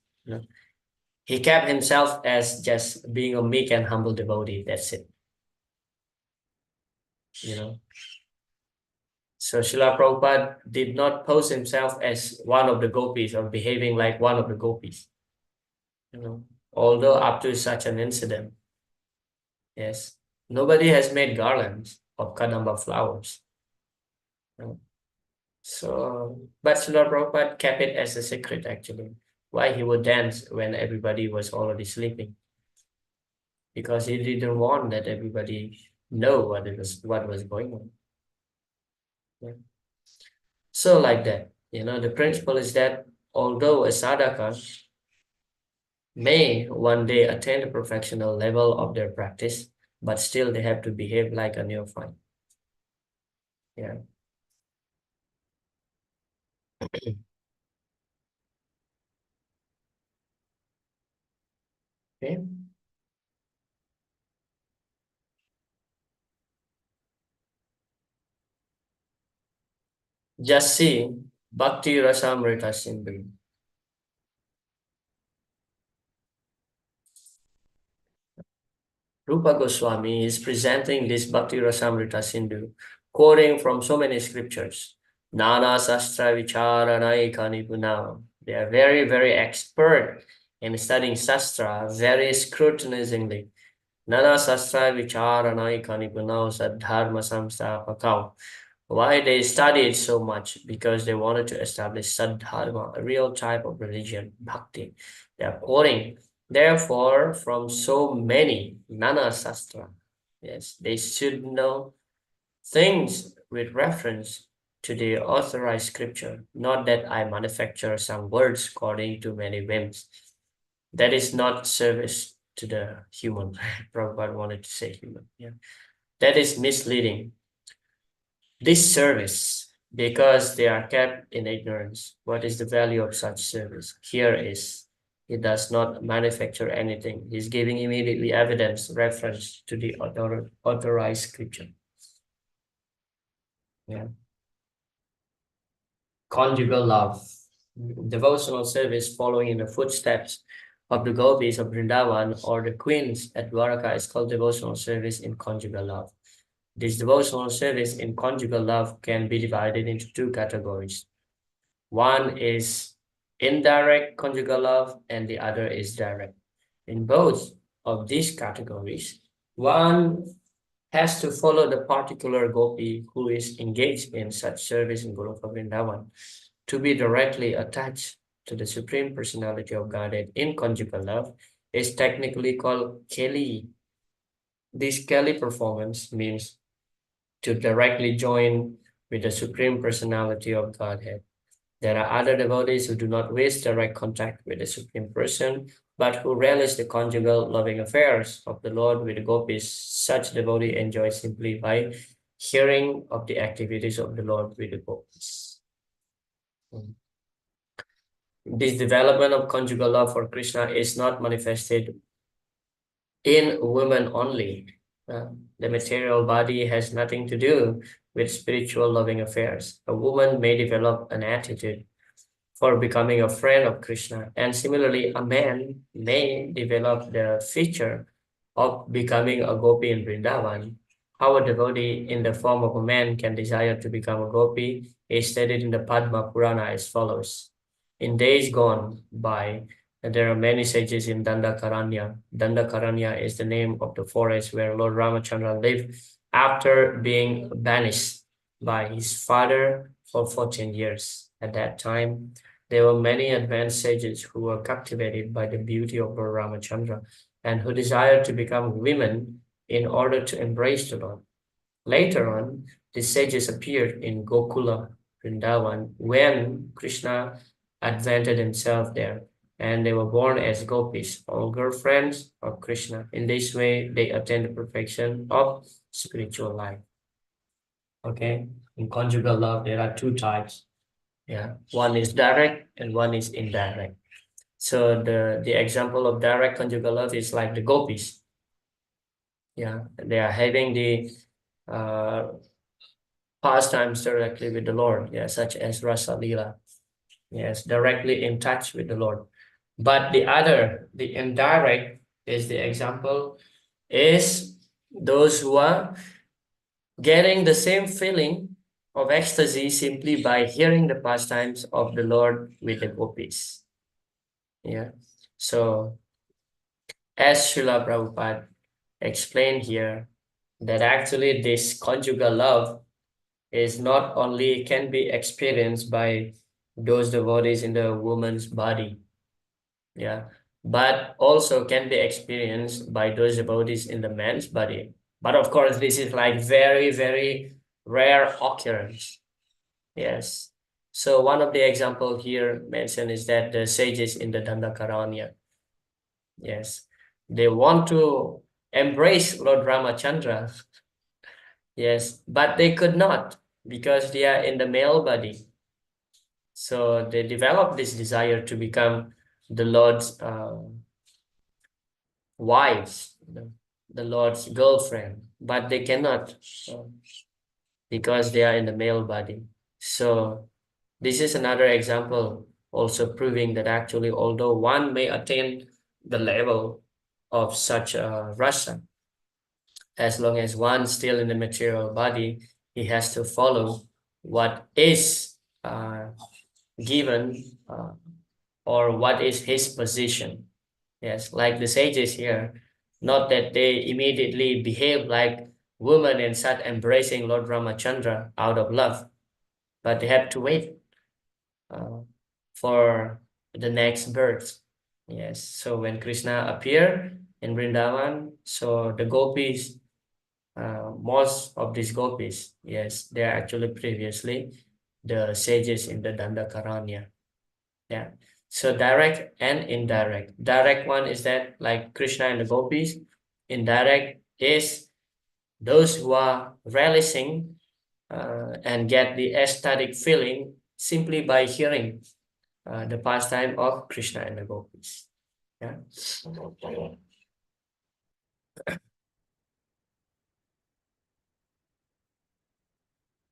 He kept himself as just being a meek and humble devotee. That's it. So Srila Prabhupada did not pose himself as one of the gopis or behaving like one of the gopis. Although up to such an incident, yes, nobody has made garlands of kadamba flowers. So, but Srila Prabhupada kept it as a secret actually. Why he would dance when everybody was already sleeping? Because he didn't want that everybody know what was going on. Yeah. So like that, the principle is that although a sadhaka may one day attain the perfectional level of their practice, but still they have to behave like a neophyte. Yeah. Okay. Just see Bhakti Rasamrita Sindhu. Rupa Goswami is presenting this Bhakti Rasamrita Sindhu, quoting from so many scriptures. Nana Sastra Vicharanai Nipuna. They are very, very expert in studying Sastra very scrutinizingly. Nana Sastra Vicharanai Nipuna Sadharma Samstapakau. Why they studied so much? Because they wanted to establish Sadharma, a real type of religion, Bhakti. They are quoting, therefore, from so many Nana Sastra. Yes, they should know things with reference to the authorized scripture, not that I manufacture some words according to many whims. That is not service to the human. Prabhupada wanted to say human. Yeah. That is misleading. This service, because they are kept in ignorance, what is the value of such service? Here is, he does not manufacture anything. He's giving immediately evidence, reference to the authorized scripture. Yeah. Conjugal love. Devotional service following in the footsteps of the gopis of Vrindavan or the queens at Dwaraka is called devotional service in conjugal love. This devotional service in conjugal love can be divided into two categories. One is indirect conjugal love and the other is direct. In both of these categories, one has to follow the particular gopi who is engaged in such service in Goloka Vrindavan to be directly attached to the Supreme Personality of Godhead in conjugal love is technically called Keli. This Keli performance means to directly join with the Supreme Personality of Godhead. There are other devotees who do not wish direct contact with the Supreme Person, but who relish the conjugal loving affairs of the Lord with the gopis. Such devotee enjoys simply by hearing of the activities of the Lord with the gopis. This development of conjugal love for Krishna is not manifested in women only. The material body has nothing to do with spiritual loving affairs. A woman may develop an attitude for becoming a friend of Krishna. And similarly, a man may develop the feature of becoming a gopi in Vrindavan. How a devotee in the form of a man can desire to become a gopi is stated in the Padma Purana as follows. In days gone by, there are many sages in Dandakaranya. Dandakaranya is the name of the forest where Lord Ramachandra lived after being banished by his father for 14 years. At that time, there were many advanced sages who were captivated by the beauty of Lord Ramachandra and who desired to become women in order to embrace the Lord. Later on, the sages appeared in Gokula, Vrindavan, when Krishna advented himself there, and they were born as gopis, all girlfriends of Krishna. In this way, they attained the perfection of spiritual life. Okay, in conjugal love, there are two types. Yeah, one is direct and one is indirect. So the example of direct conjugal love is like the gopis. Yeah, they are having the uh, pastimes directly with the Lord. Yeah, such as Rasa Lila. Yes, directly in touch with the Lord. But the other, the indirect, is the example is those who are getting the same feeling of ecstasy simply by hearing the pastimes of the Lord with the gopis. Yeah. So as Srila Prabhupada explained here, that actually this conjugal love is not only can be experienced by those devotees in the woman's body, yeah, but also can be experienced by those devotees in the man's body. But of course, this is like very, very rare occurrence. Yes. So one of the example here mentioned is that the sages in the Dandakaranya, yes, they want to embrace Lord Ramachandra, yes, but they could not because they are in the male body. So they develop this desire to become the Lord's wives, the Lord's girlfriend, but they cannot because they are in the male body. So this is another example also proving that actually, although one may attain the level of such a rasa, as long as one still in the material body, he has to follow what is given or what is his position. Yes, like the sages here, not that they immediately behave like women and start embracing Lord Ramachandra out of love, but they have to wait uh, for the next birth. Yes, so when Krishna appeared in Vrindavan, so the gopis, most of these gopis, yes, they are actually previously the sages in the Dandakaranya. Yeah. So direct and indirect. Direct one is that like Krishna and the gopis. Indirect is those who are relishing and get the ecstatic feeling simply by hearing the pastime of Krishna and the gopis. Yeah.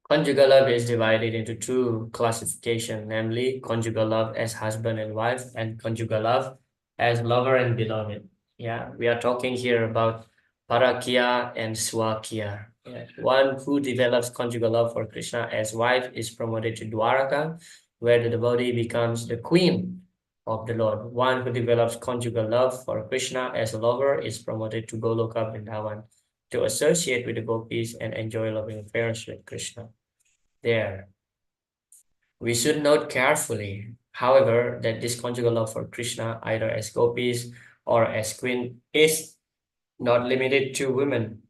Conjugal love is divided into two classifications, namely conjugal love as husband and wife and conjugal love as lover and beloved. Yeah, we are talking here about parakya and swakya. Yeah. One who develops conjugal love for Krishna as wife is promoted to Dwaraka, where the devotee becomes the queen of the Lord. One who develops conjugal love for Krishna as a lover is promoted to Goloka Vrindavan to associate with the gopis and enjoy loving affairs with Krishna there. We should note carefully, however, that this conjugal love for Krishna, either as gopis or as queen, is not limited to women.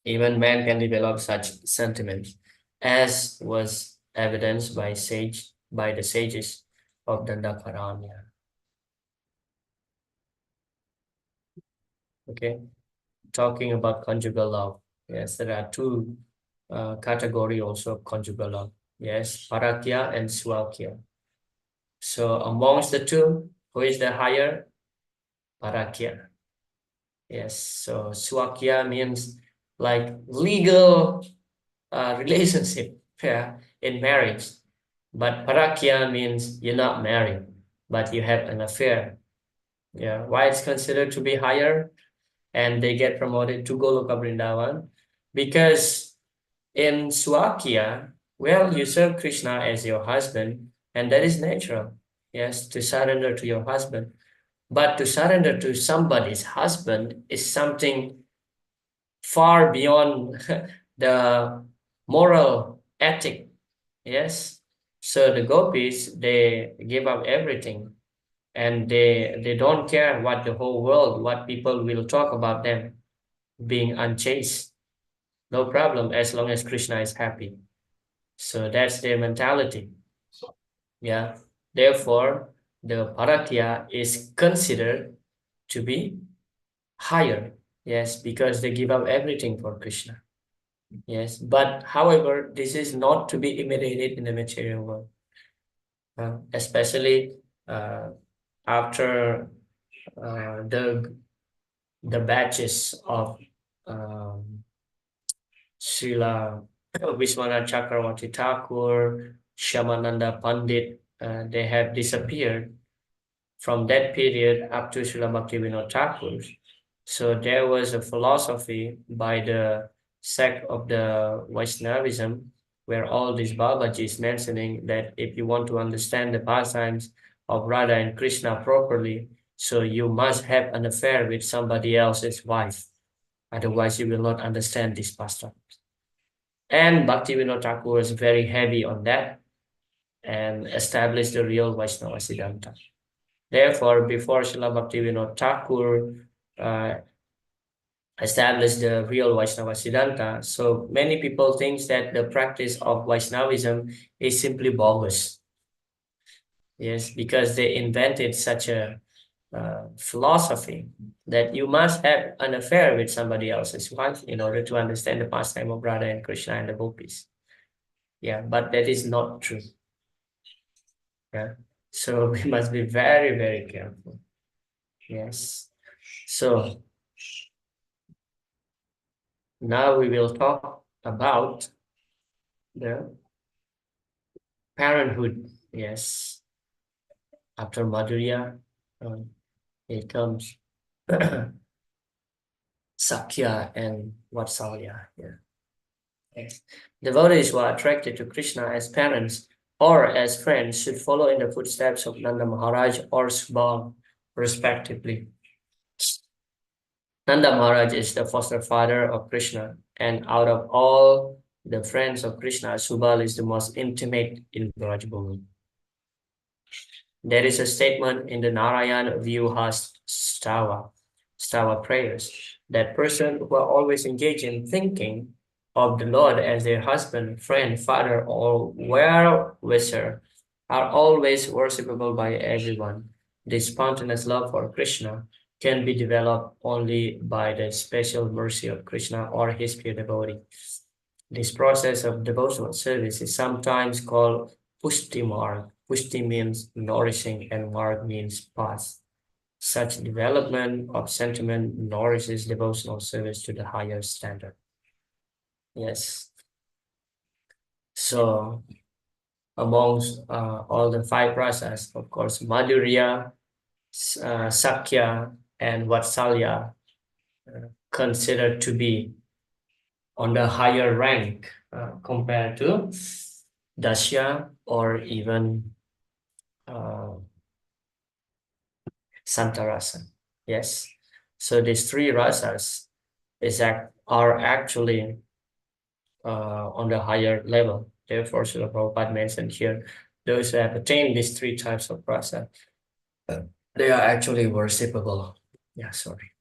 Even men can develop such sentiments, as was evidenced by the sages of Dandakaranya. Okay, talking about conjugal love. Yes, there are two category also of conjugal love. Yes, parakya and swakya. So amongst the two, who is the higher? Parakya. Yes. So swakya means like legal relationship, yeah, in marriage. But parakya means you're not married, but you have an affair. Yeah. Why it's considered to be higher and they get promoted to Goloka Vrindavan? Because in swakya, well, you serve Krishna as your husband, and that is natural. Yes, to surrender to your husband. But to surrender to somebody's husband is something far beyond the moral ethic. Yes. So the gopis, they give up everything and they don't care what the whole world, what people will talk about them being unchaste. No problem as long as Krishna is happy. So that's their mentality. Yeah. Therefore, the parakya is considered to be higher. Yes, because they give up everything for Krishna. Yes, but however, this is not to be imitated in the material world, especially after the batches of um, Srila Vishwanath Chakravarti Thakur, Shyamananda Pandit, they have disappeared from that period up to Srila Bhaktivinoda Thakur. So there was a philosophy by the sect of the Vaishnavism where all these Babajis mentioning that if you want to understand the pastimes of Radha and Krishna properly, so you must have an affair with somebody else's wife. Otherwise, you will not understand these pastimes. And Bhaktivinoda Thakur was very heavy on that and established the real Vaishnava Siddhanta. Therefore, before Srila Bhaktivinoda Thakur established the real Vaishnava Siddhanta, so many people think that the practice of Vaishnavism is simply bogus. Yes, because they invented such a philosophy that you must have an affair with somebody else's wife in order to understand the pastime of Radha and Krishna and the gopis. Yeah, but that is not true. Yeah, so we must be very, very careful. Yes. So now we will talk about the parenthood. Yes. After Madhurya, it comes Sakya and Vatsalya. Yeah. Yes. Devotees who are attracted to Krishna as parents or as friends should follow in the footsteps of Nanda Maharaj or Subal, respectively. Nanda Maharaj is the foster father of Krishna, and out of all the friends of Krishna, Subal is the most intimate in Brajbhumi. There is a statement in the Narayana Vyuha Stava prayers, that person who are always engaged in thinking of the Lord as their husband, friend, father, or well-wisher are always worshipable by everyone. This spontaneous love for Krishna can be developed only by the special mercy of Krishna or his pure devotee. This process of devotional service is sometimes called pushti marg. Pushti means nourishing and marg means path. Such development of sentiment nourishes devotional service to the higher standard. Yes. So amongst all the five rasas, of course, Madhurya, Sakya, and Vatsalya considered to be on the higher rank compared to Dasya or even Santarasa. Yes. So these three rasas are actually on the higher level. Therefore, Srila Prabhupada mentioned here, those who have attained these three types of rasa, they are actually worshipable. Yeah, sorry.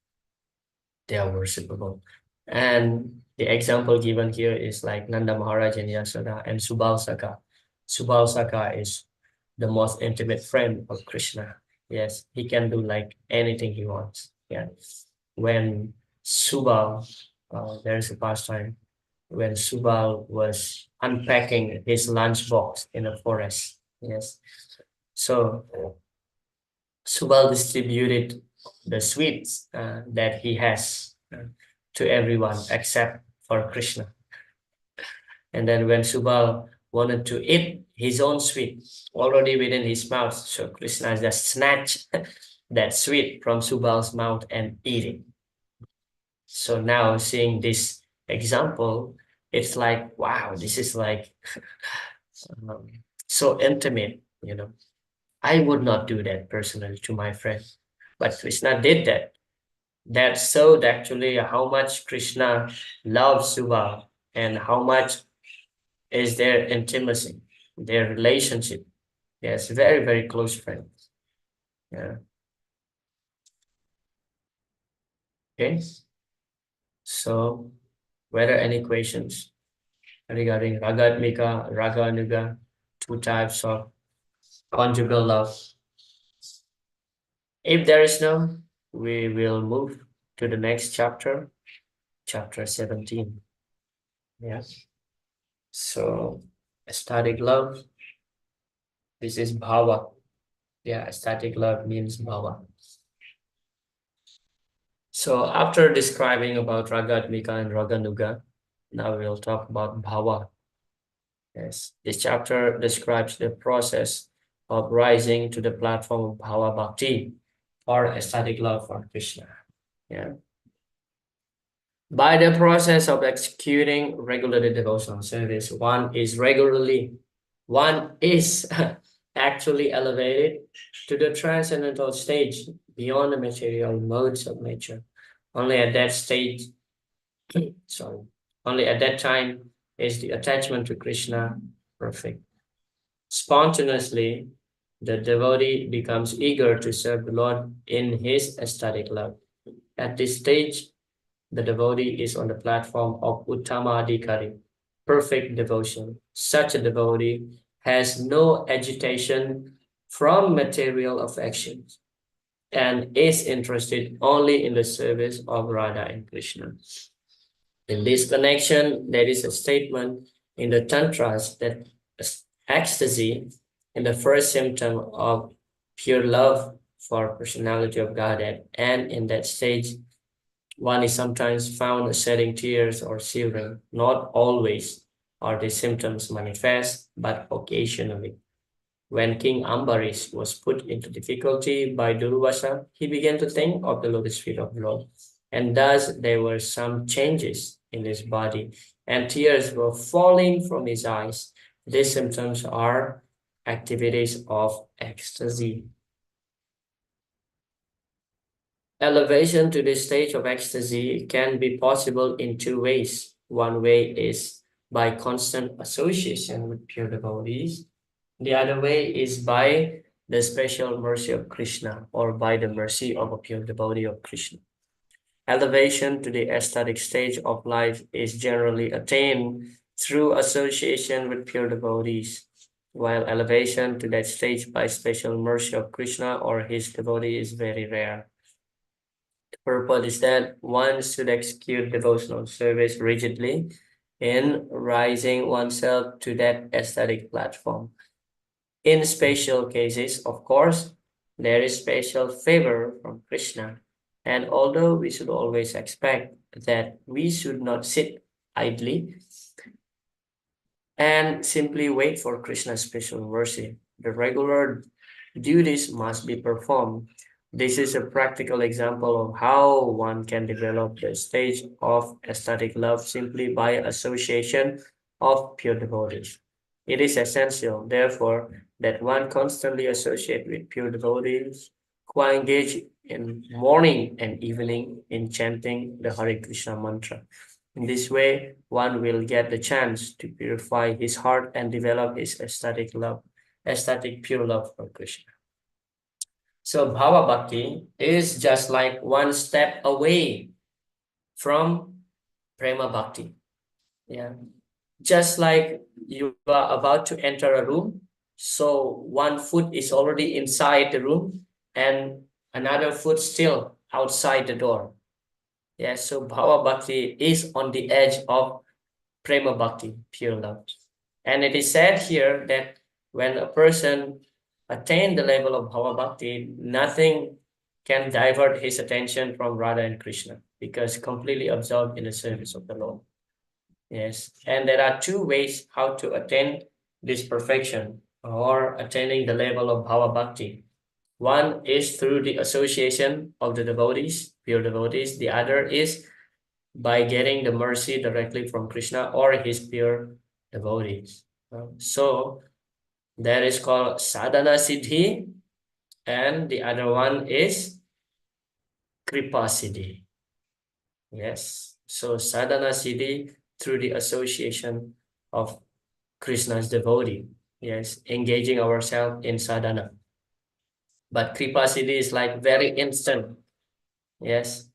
They are worshipable. And the example given here is like Nanda Maharaj and Yashoda and Subal Saka is the most intimate friend of Krishna. Yes, he can do like anything he wants. Yeah. When Subal, there's a pastime, when Subal was unpacking his lunchbox in a forest. Yes. So Subal distributed the sweets that he has to everyone except for Krishna. And then when Subal wanted to eat his own sweet already within his mouth, so Krishna just snatched that sweet from Subal's mouth and eat it. So now seeing this example, it's like, wow, this is like so intimate, you know. I would not do that personally to my friend, but Krishna did that. That showed actually how much Krishna loves Subal and how much is their intimacy, their relationship. Yes, very, very close friends. Yeah. Okay. So, were there any questions regarding Ragatmika, Raganuga, two types of conjugal love? If there is no, we will move to the next chapter, chapter 17. Yes. So, ecstatic love, this is bhava. Yeah, ecstatic love means bhava. So after describing about Ragatmika and Raganuga, now we'll talk about bhava. Yes, this chapter describes the process of rising to the platform of bhava bhakti or ecstatic love for Krishna. Yeah. By the process of executing regulated devotional service, one is actually elevated to the transcendental stage beyond the material modes of nature. Only at that stage, sorry, only at that time is the attachment to Krishna perfect. Spontaneously, the devotee becomes eager to serve the Lord in his ecstatic love. At this stage, the devotee is on the platform of Uttama Adhikari, perfect devotion. Such a devotee has no agitation from material affections and is interested only in the service of Radha and Krishna. In this connection, there is a statement in the Tantras that ecstasy is the first symptom of pure love for personality of Godhead, and in that stage, one is sometimes found shedding tears or shivering. Not always are these symptoms manifest, but occasionally. When King Ambarish was put into difficulty by Durvasa, he began to think of the lotus feet of the Lord. And thus there were some changes in his body, and tears were falling from his eyes. These symptoms are activities of ecstasy. Elevation to this stage of ecstasy can be possible in two ways. One way is by constant association with pure devotees. The other way is by the special mercy of Krishna, or by the mercy of a pure devotee of Krishna. Elevation to the ecstatic stage of life is generally attained through association with pure devotees, while elevation to that stage by special mercy of Krishna or his devotee is very rare. The purport is that one should execute devotional service rigidly in rising oneself to that ecstatic platform. In special cases, of course, there is special favor from Krishna. And although we should always expect that we should not sit idly and simply wait for Krishna's special mercy, the regular duties must be performed. This is a practical example of how one can develop the stage of ecstatic love simply by association of pure devotees. It is essential, therefore, that one constantly associate with pure devotees who are engaged in morning and evening in chanting the Hare Krishna mantra. In this way, one will get the chance to purify his heart and develop his ecstatic love, ecstatic pure love for Krishna. So Bhava Bhakti is just like one step away from Prema Bhakti. Yeah. Just like you are about to enter a room, so one foot is already inside the room and another foot still outside the door. Yeah, so Bhava Bhakti is on the edge of Prema Bhakti, pure love. And it is said here that when a person attains the level of Bhava Bhakti, nothing can divert his attention from Radha and Krishna because completely absorbed in the service of the Lord. Yes, and there are two ways how to attain this perfection or attaining the level of Bhava Bhakti. One is through the association of the devotees, pure devotees. The other is by getting the mercy directly from Krishna or his pure devotees. So that is called sadhana siddhi, and the other one is kripa siddhi. Yes, so sadhana siddhi through the association of Krishna's devotee. Yes, engaging ourselves in sadhana. But kripa siddhi is like very instant. Yes,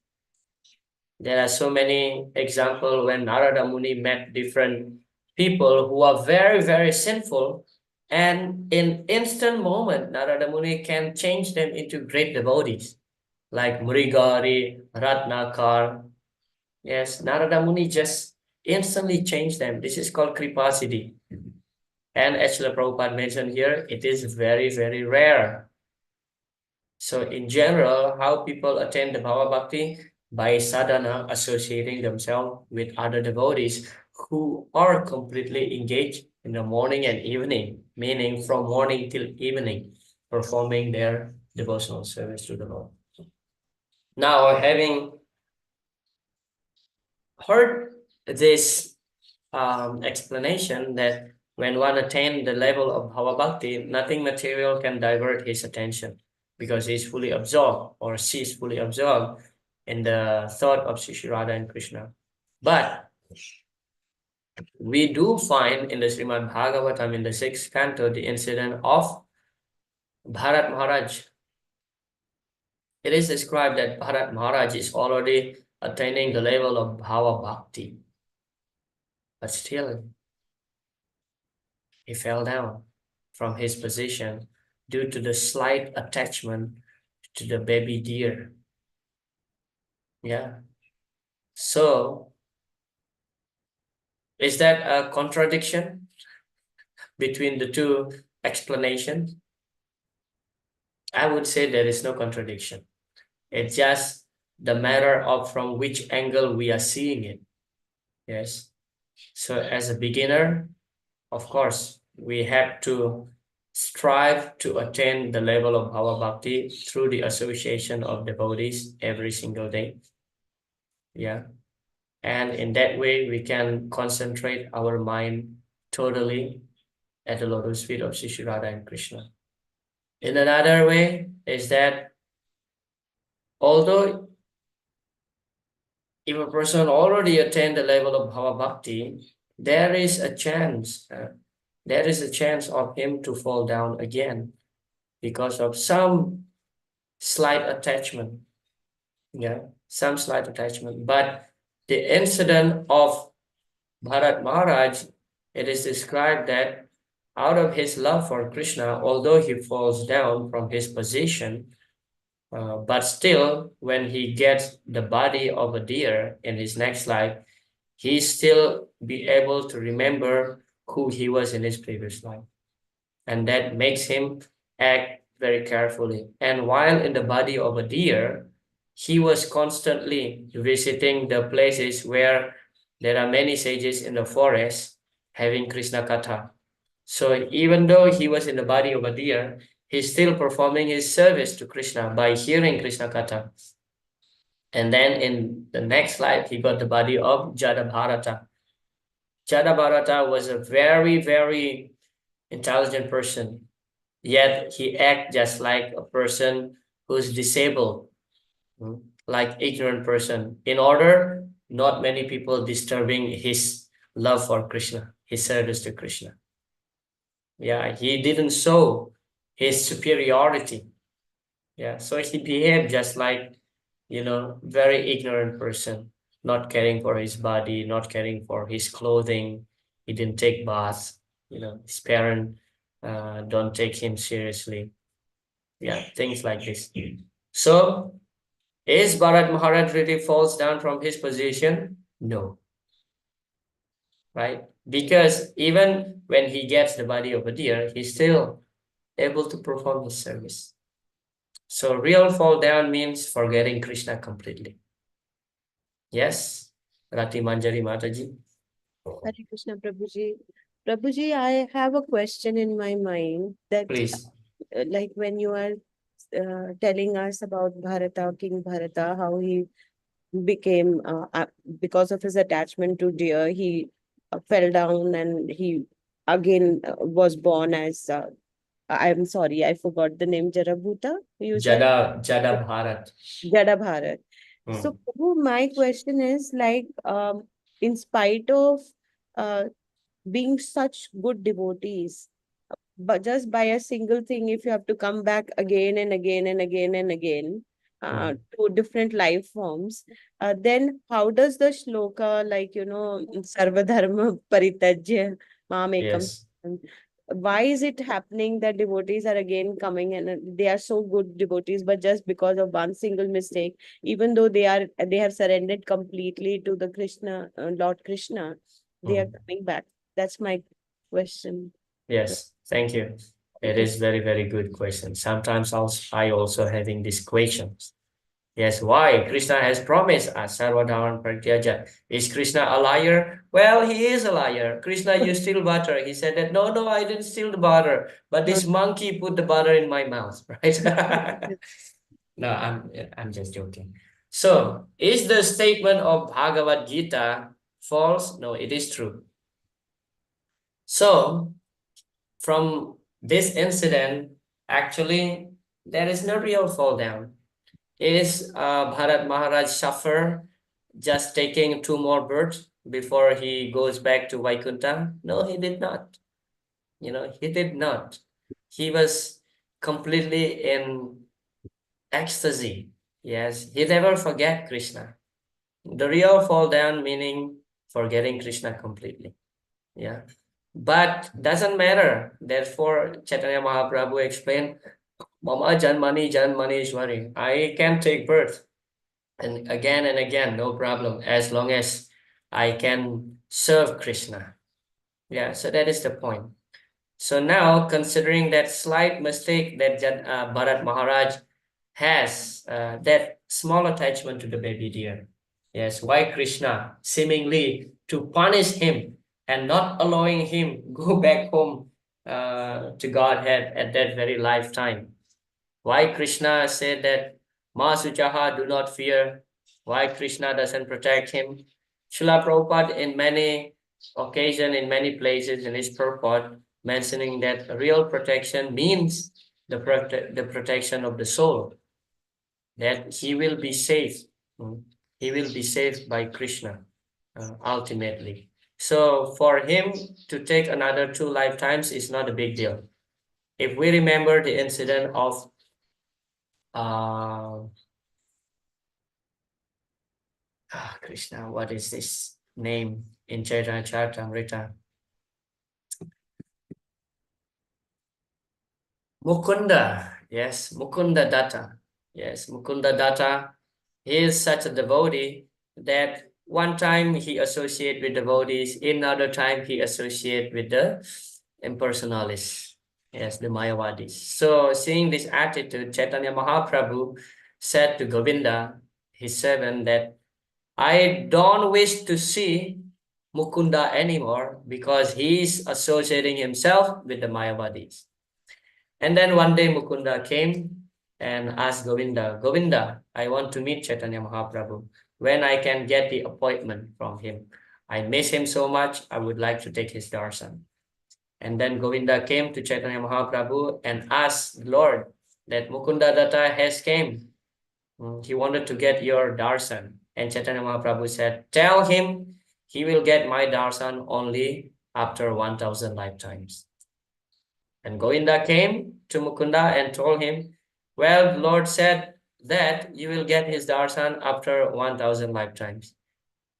there are so many examples when Narada Muni met different people who are very, very sinful. And in instant moment, Narada Muni can change them into great devotees, like Mrigari, Ratnakar. Yes, Narada Muni just instantly changed them. This is called Kripasiddhi. And as Srila Prabhupada mentioned here, it is very, very rare. So in general, how people attain the Bhava Bhakti? By sadhana, associating themselves with other devotees who are completely engaged in the morning and evening, meaning from morning till evening, performing their devotional service to the Lord. Now, having heard this explanation that when one attains the level of Bhava Bhakti, nothing material can divert his attention because he is fully absorbed or she is fully absorbed in the thought of Sri Radha and Krishna. But we do find in the Srimad Bhagavatam in the 6th canto the incident of Bharat Maharaj. It is described that Bharat Maharaj is already attaining the level of Bhava Bhakti, but still he fell down from his position due to the slight attachment to the baby deer. Yeah. So, is that a contradiction between the two explanations? I would say there is no contradiction. It's just the matter of from which angle we are seeing it. Yes. So as a beginner, of course, we have to strive to attain the level of Bhava Bhakti through the association of devotees every single day. Yeah. And in that way, we can concentrate our mind totally at the lotus feet of Sri Radha and Krishna. In another way is that although if a person already attained the level of Bhava Bhakti, there is a chance, of him to fall down again because of some slight attachment. Yeah, some slight attachment. But the incident of Bharat Maharaj, it is described that out of his love for Krishna, although he falls down from his position, but still, when he gets the body of a deer in his next life, he still be able to remember who he was in his previous life. And that makes him act very carefully. And while in the body of a deer, he was constantly visiting the places where there are many sages in the forest having Krishna Katha. So even though he was in the body of a deer, he's still performing his service to Krishna by hearing Krishna Katha. And then in the next life, he got the body of Jada Bharata. Jada Bharata was a very, very intelligent person, yet he acted just like a person who's disabled, like ignorant person, in order not many people disturbing his love for Krishna, his service to Krishna. Yeah, he didn't show his superiority. Yeah, so he behaved just like, very ignorant person, not caring for his body, not caring for his clothing. He didn't take baths. His parents don't take him seriously. Yeah, things like this. So, is Bharat Maharaj really falls down from his position? No, right? Because even when he gets the body of a deer, he's still able to perform his service. So real fall down means forgetting Krishna completely. Yes, Rati Manjari Mataji. Hare Krishna, Prabhuji. Prabhuji, I have a question in my mind that, Please. like when you are telling us about Bharata, King Bharata, how he became, because of his attachment to deer, he fell down and he again was born as, I'm sorry, I forgot the name, Jarabhuta, you said? Jada Bharat. Jada Bharat. So, Hmm. Prabhu, my question is like, in spite of uh, being such good devotees, but just by a single thing, if you have to come back again and again and again and again to different life forms, then how does the shloka, like, Sarvadharma Paritajya Mamekam, Yes. why is it happening that devotees are again coming and they are so good devotees, but just because of one single mistake, even though they have surrendered completely to the Krishna, Lord Krishna, they are Hmm. coming back? That's my question. Yes. Thank you. It Okay. is very, very good question. Sometimes I also having these questions. Yes, why? Krishna has promised us Sarvadharan Pratyaja. Is Krishna a liar? Well, he is a liar. Krishna, you steal butter. He said that, no, no, I didn't steal the butter, but No. this monkey put the butter in my mouth, right? No, I'm just joking. So, is the statement of Bhagavad Gita false? No, it is true. So, from this incident, actually, there is no real fall down. Is Bharat Maharaj suffer just taking two more birds? before he goes back to Vaikuntha? No, he did not. He did not. He was completely in ecstasy. Yes, he never forget Krishna. The real fall down meaning forgetting Krishna completely. Yeah. But doesn't matter. Therefore, Chaitanya Mahaprabhu explained, Mama Janmani Janmanishwari. I can take birth and again, no problem, as long as I can serve Krishna. Yeah, so that is the point. So now, considering that slight mistake that Bharat Maharaj has, that small attachment to the baby deer, yes, why Krishna seemingly to punish him and not allowing him go back home to Godhead at that very lifetime? Why Krishna said that Ma Suchaha, do not fear? Why Krishna doesn't protect him? Srila Prabhupada in many occasions, in many places in his purport, mentioning that real protection means the protection of the soul, that he will be safe. He will be saved by Krishna ultimately. So for him to take another 2 lifetimes is not a big deal. If we remember the incident of uh, Krishna, what is this name in Chaitanya Charitamrita? Mukunda, yes, Mukunda Datta. Yes, Mukunda Datta. He is such a devotee that one time he associate with devotees, another time he associate with the impersonalists, yes, the Mayavadis. So seeing this attitude, Chaitanya Mahaprabhu said to Govinda, his servant, that I don't wish to see Mukunda anymore because he's associating himself with the Mayavadis. And then one day Mukunda came and asked Govinda, Govinda, I want to meet Chaitanya Mahaprabhu. When I can get the appointment from him? I miss him so much, I would like to take his darshan. And then Govinda came to Chaitanya Mahaprabhu and asked the Lord that Mukunda Datta has came. He wanted to get your darshan. And Chaitanya Mahaprabhu said, tell him he will get my darshan only after 1,000 lifetimes. And Govinda came to Mukunda and told him, well, the Lord said that you will get his darshan after 1,000 lifetimes.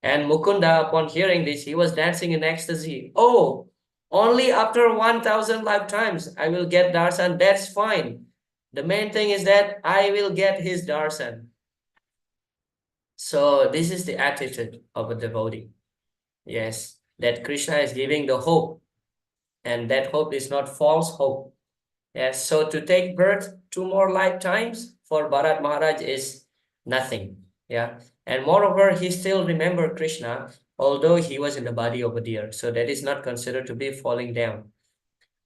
And Mukunda, upon hearing this, he was dancing in ecstasy. Oh, only after 1,000 lifetimes I will get darshan. That's fine. The main thing is that I will get his darshan. So this is the attitude of a devotee. Yes, that Krishna is giving the hope, and that hope is not false hope. Yes, so to take birth 2 more lifetimes for Bharat Maharaj is nothing. Yeah, and moreover, he still remember Krishna, although he was in the body of a deer. So that is not considered to be falling down.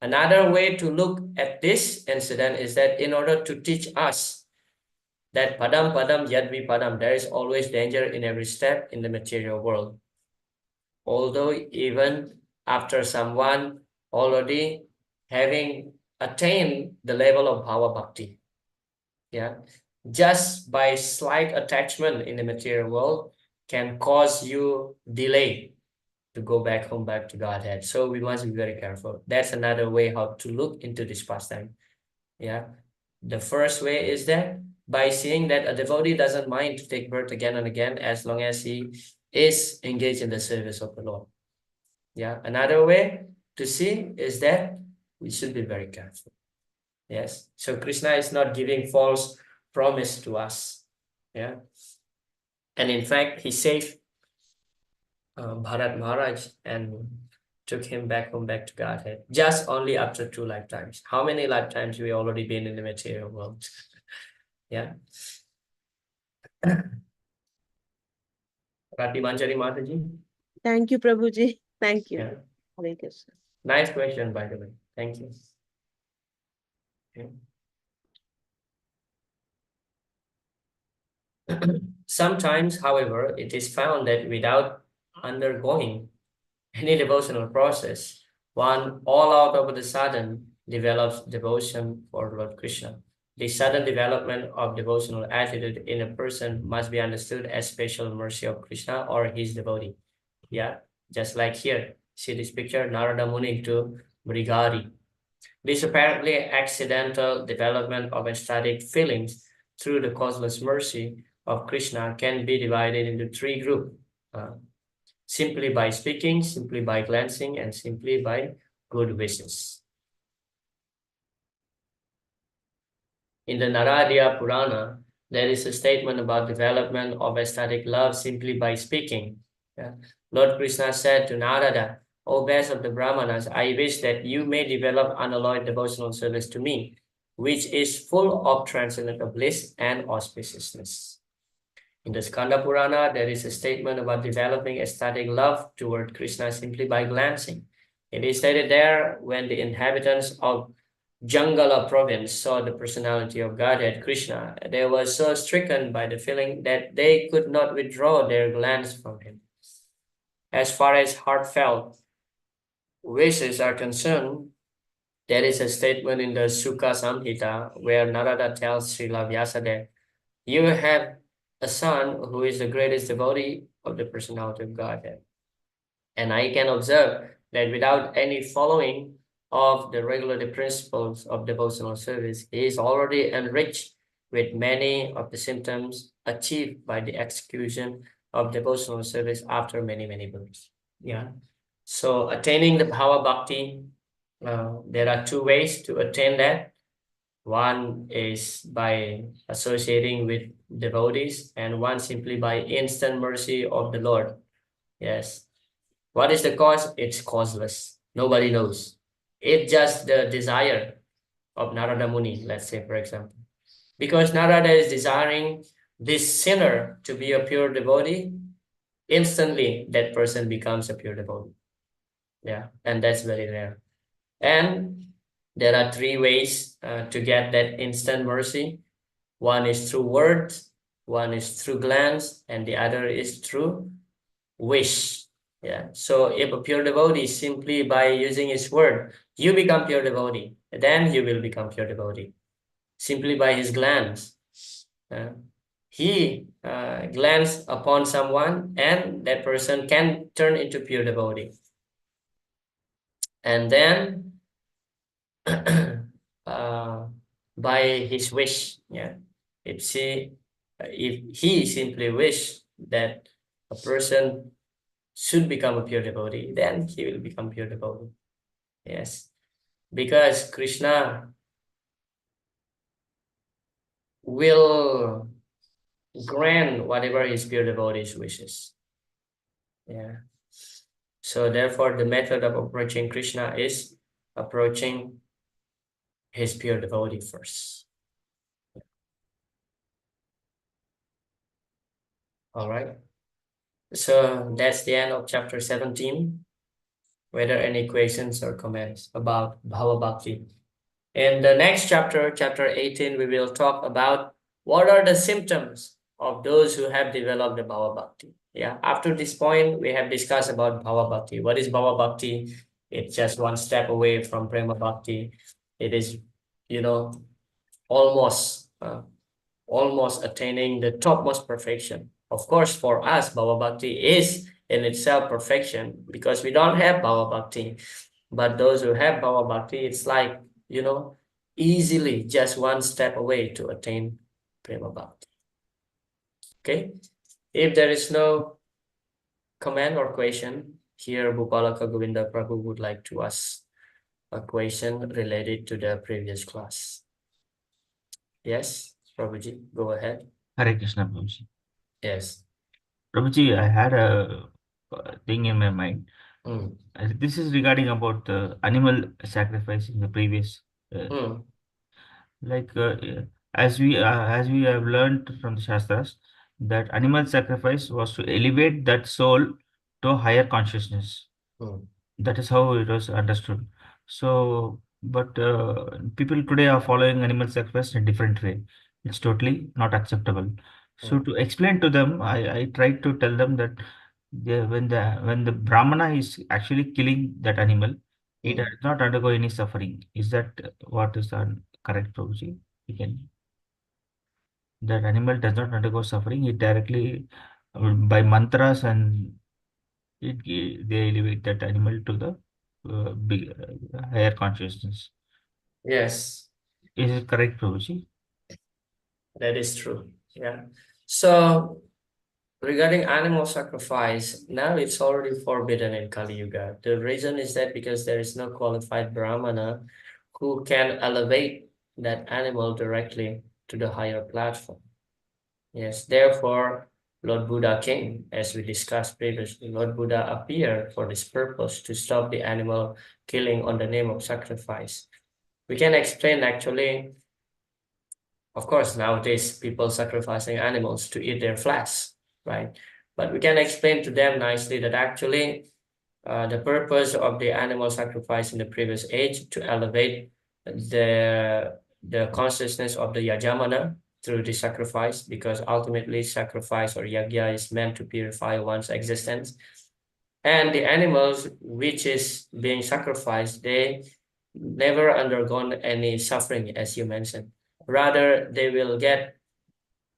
Another way to look at this incident is that in order to teach us that padam padam yadvi padam, there is always danger in every step in the material world. Although even after someone already having attained the level of bhava bhakti, yeah, just by slight attachment in the material world can cause you delay to go back home, back to Godhead. So we must be very careful. That's another way how to look into this pastime. Yeah. The first way is that by seeing that a devotee doesn't mind to take birth again and again as long as he is engaged in the service of the Lord. Yeah. Another way to see is that we should be very careful. Yes. So Krishna is not giving false promise to us. Yeah. And in fact, he saved Bharat Maharaj and took him back home, back to Godhead, just only after 2 lifetimes. How many lifetimes we already been in the material world? Yeah. Rati Manjari Mataji. Thank you, Prabhuji. Thank you. Yeah. Hare Krishna. Nice question, by the way. Thank you. Okay. Sometimes, however, it is found that without undergoing any devotional process, one all out of the sudden develops devotion for Lord Krishna. The sudden development of devotional attitude in a person must be understood as special mercy of Krishna or his devotee. Yeah, just like here. See this picture, Narada Muni to Brigari. This apparently accidental development of ecstatic feelings through the causeless mercy of Krishna can be divided into three groups. Uh, simply by speaking, simply by glancing, and simply by good wishes. In the Naradiya Purana, there is a statement about development of ecstatic love simply by speaking. Yeah. Lord Krishna said to Narada, O best of the Brahmanas, I wish that you may develop unalloyed devotional service to me, which is full of transcendental bliss and auspiciousness. In the Skanda Purana, there is a statement about developing ecstatic love toward Krishna simply by glancing. It is stated there, when the inhabitants of Jangala province saw the personality of Godhead Krishna, they were so stricken by the feeling that they could not withdraw their glance from him. As far as heartfelt wishes are concerned, there is a statement in the Sukha Samhita where Narada tells Srila Vyasadeva, you have a son who is the greatest devotee of the personality of Godhead. And I can observe that without any following of the regular principles of devotional service, he is already enriched with many of the symptoms achieved by the execution of devotional service after many, many births. Yeah. So attaining the Bhava Bhakti, there are two ways to attain that. One is by associating with devotees, and one simply by instant mercy of the Lord. Yes. What is the cause? It's causeless. Nobody knows. It's just the desire of Narada Muni, let's say, for example. Because Narada is desiring this sinner to be a pure devotee, instantly that person becomes a pure devotee. Yeah, and that's very rare. And there are three ways to get that instant mercy. One is through words, one is through glance, and the other is through wish. Yeah. So if a pure devotee simply by using his word, you become pure devotee, then you will become pure devotee. Simply by his glance. Uh, he glance upon someone and that person can turn into pure devotee. And then by his wish, yeah. If he simply wish that a person should become a pure devotee, then he will become pure devotee. Yes, because Krishna will grant whatever his pure devotees wishes. Yeah. So therefore, the method of approaching Krishna is approaching his pure devotee first. All right. So that's the end of chapter 17. Whether any questions or comments about Bhava Bhakti. In the next chapter, chapter 18, we will talk about what are the symptoms of those who have developed the Bhava Bhakti. Yeah, after this point, we have discussed about Bhava Bhakti. What is Bhava Bhakti? It's just one step away from Prema Bhakti. It is, you know, almost almost attaining the topmost perfection. Of course, for us, Bhava Bhakti is in itself perfection because we don't have Bhava Bhakti. But those who have Bhava Bhakti, it's like, easily just one step away to attain Prema Bhakti. Okay? If there is no comment or question, here Bhupalaka Govinda Prabhu would like to ask a question related to the previous class. Yes, Prabhuji, go ahead. Hare Krishna, Prabhuji. Yes. Prabhuji, I had a thing in my mind. Mm. This is regarding about the animal sacrifice in the previous, like as we have learned from the Shastras, that animal sacrifice was to elevate that soul to a higher consciousness. Mm. That is how it was understood. So, but people today are following animal sacrifice in a different way. It's totally not acceptable. So, to explain to them, I tried to tell them that when the Brahmana is actually killing that animal, he does not undergo any suffering. Is that what is correct, Prabhuji? We can That animal does not undergo suffering. It directly by mantras and they elevate that animal to the higher consciousness. Yes, Is it correct, Prabhuji? that is true. Yeah. So regarding animal sacrifice, now it's already forbidden in Kali Yuga. The reason is that because there is no qualified Brahmana who can elevate that animal directly to the higher platform. Yes, therefore, Lord Buddha came, as we discussed previously. Lord Buddha appeared for this purpose, to stop the animal killing on the name of sacrifice. We can explain actually, of course, nowadays people sacrificing animals to eat their flesh, right? But we can explain to them nicely that actually the purpose of the animal sacrifice in the previous age to elevate the consciousness of the Yajamana through the sacrifice, because ultimately sacrifice or yagya is meant to purify one's existence. And the animals which is being sacrificed, they never undergone any suffering, as you mentioned. Rather, they will get,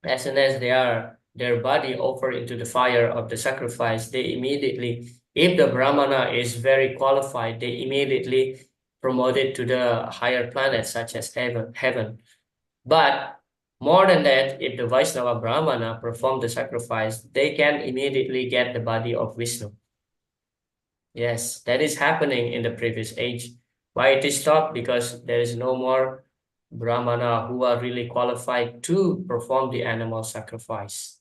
as soon as their body offered into the fire of the sacrifice, they immediately, if the Brahmana is very qualified, they immediately promoted to the higher planets such as heaven. But more than that, if the Vaishnava Brahmana perform the sacrifice, they can immediately get the body of Vishnu. Yes, that is happening in the previous age. Why it is stopped? Because there is no more Brahmana who are really qualified to perform the animal sacrifice.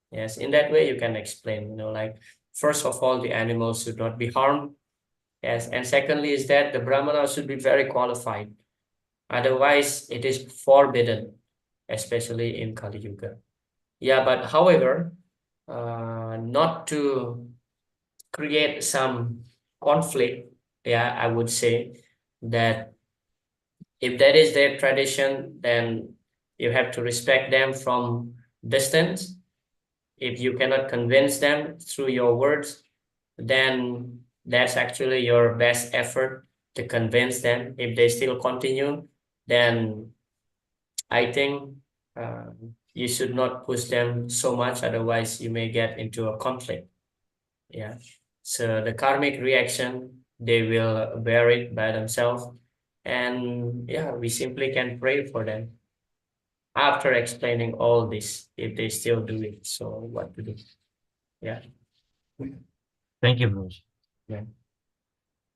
Yes, in that way you can explain, like, first of all, the animals should not be harmed. Yes, and secondly is that the Brahmana should be very qualified. Otherwise, it is forbidden, especially in Kali Yuga. Yeah, but however, not to create some conflict, yeah, I would say that if that is their tradition, then you have to respect them from distance. If you cannot convince them through your words, then that's actually your best effort to convince them. If they still continue, then I think you should not push them so much, otherwise you may get into a conflict. Yeah. So the karmic reaction, they will bear it by themselves. And yeah, we simply can pray for them after explaining all this, if they still do it. So what to do? Yeah. Thank you, Prabhuji. Yeah.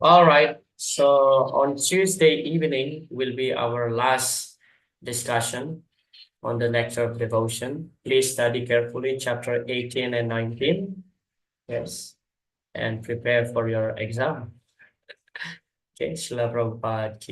All right. So on Tuesday evening will be our last discussion on the nectar of devotion. Please study carefully chapter 18 and 19. Yes. And prepare for your exam. Okay. Srila Prabhupada ki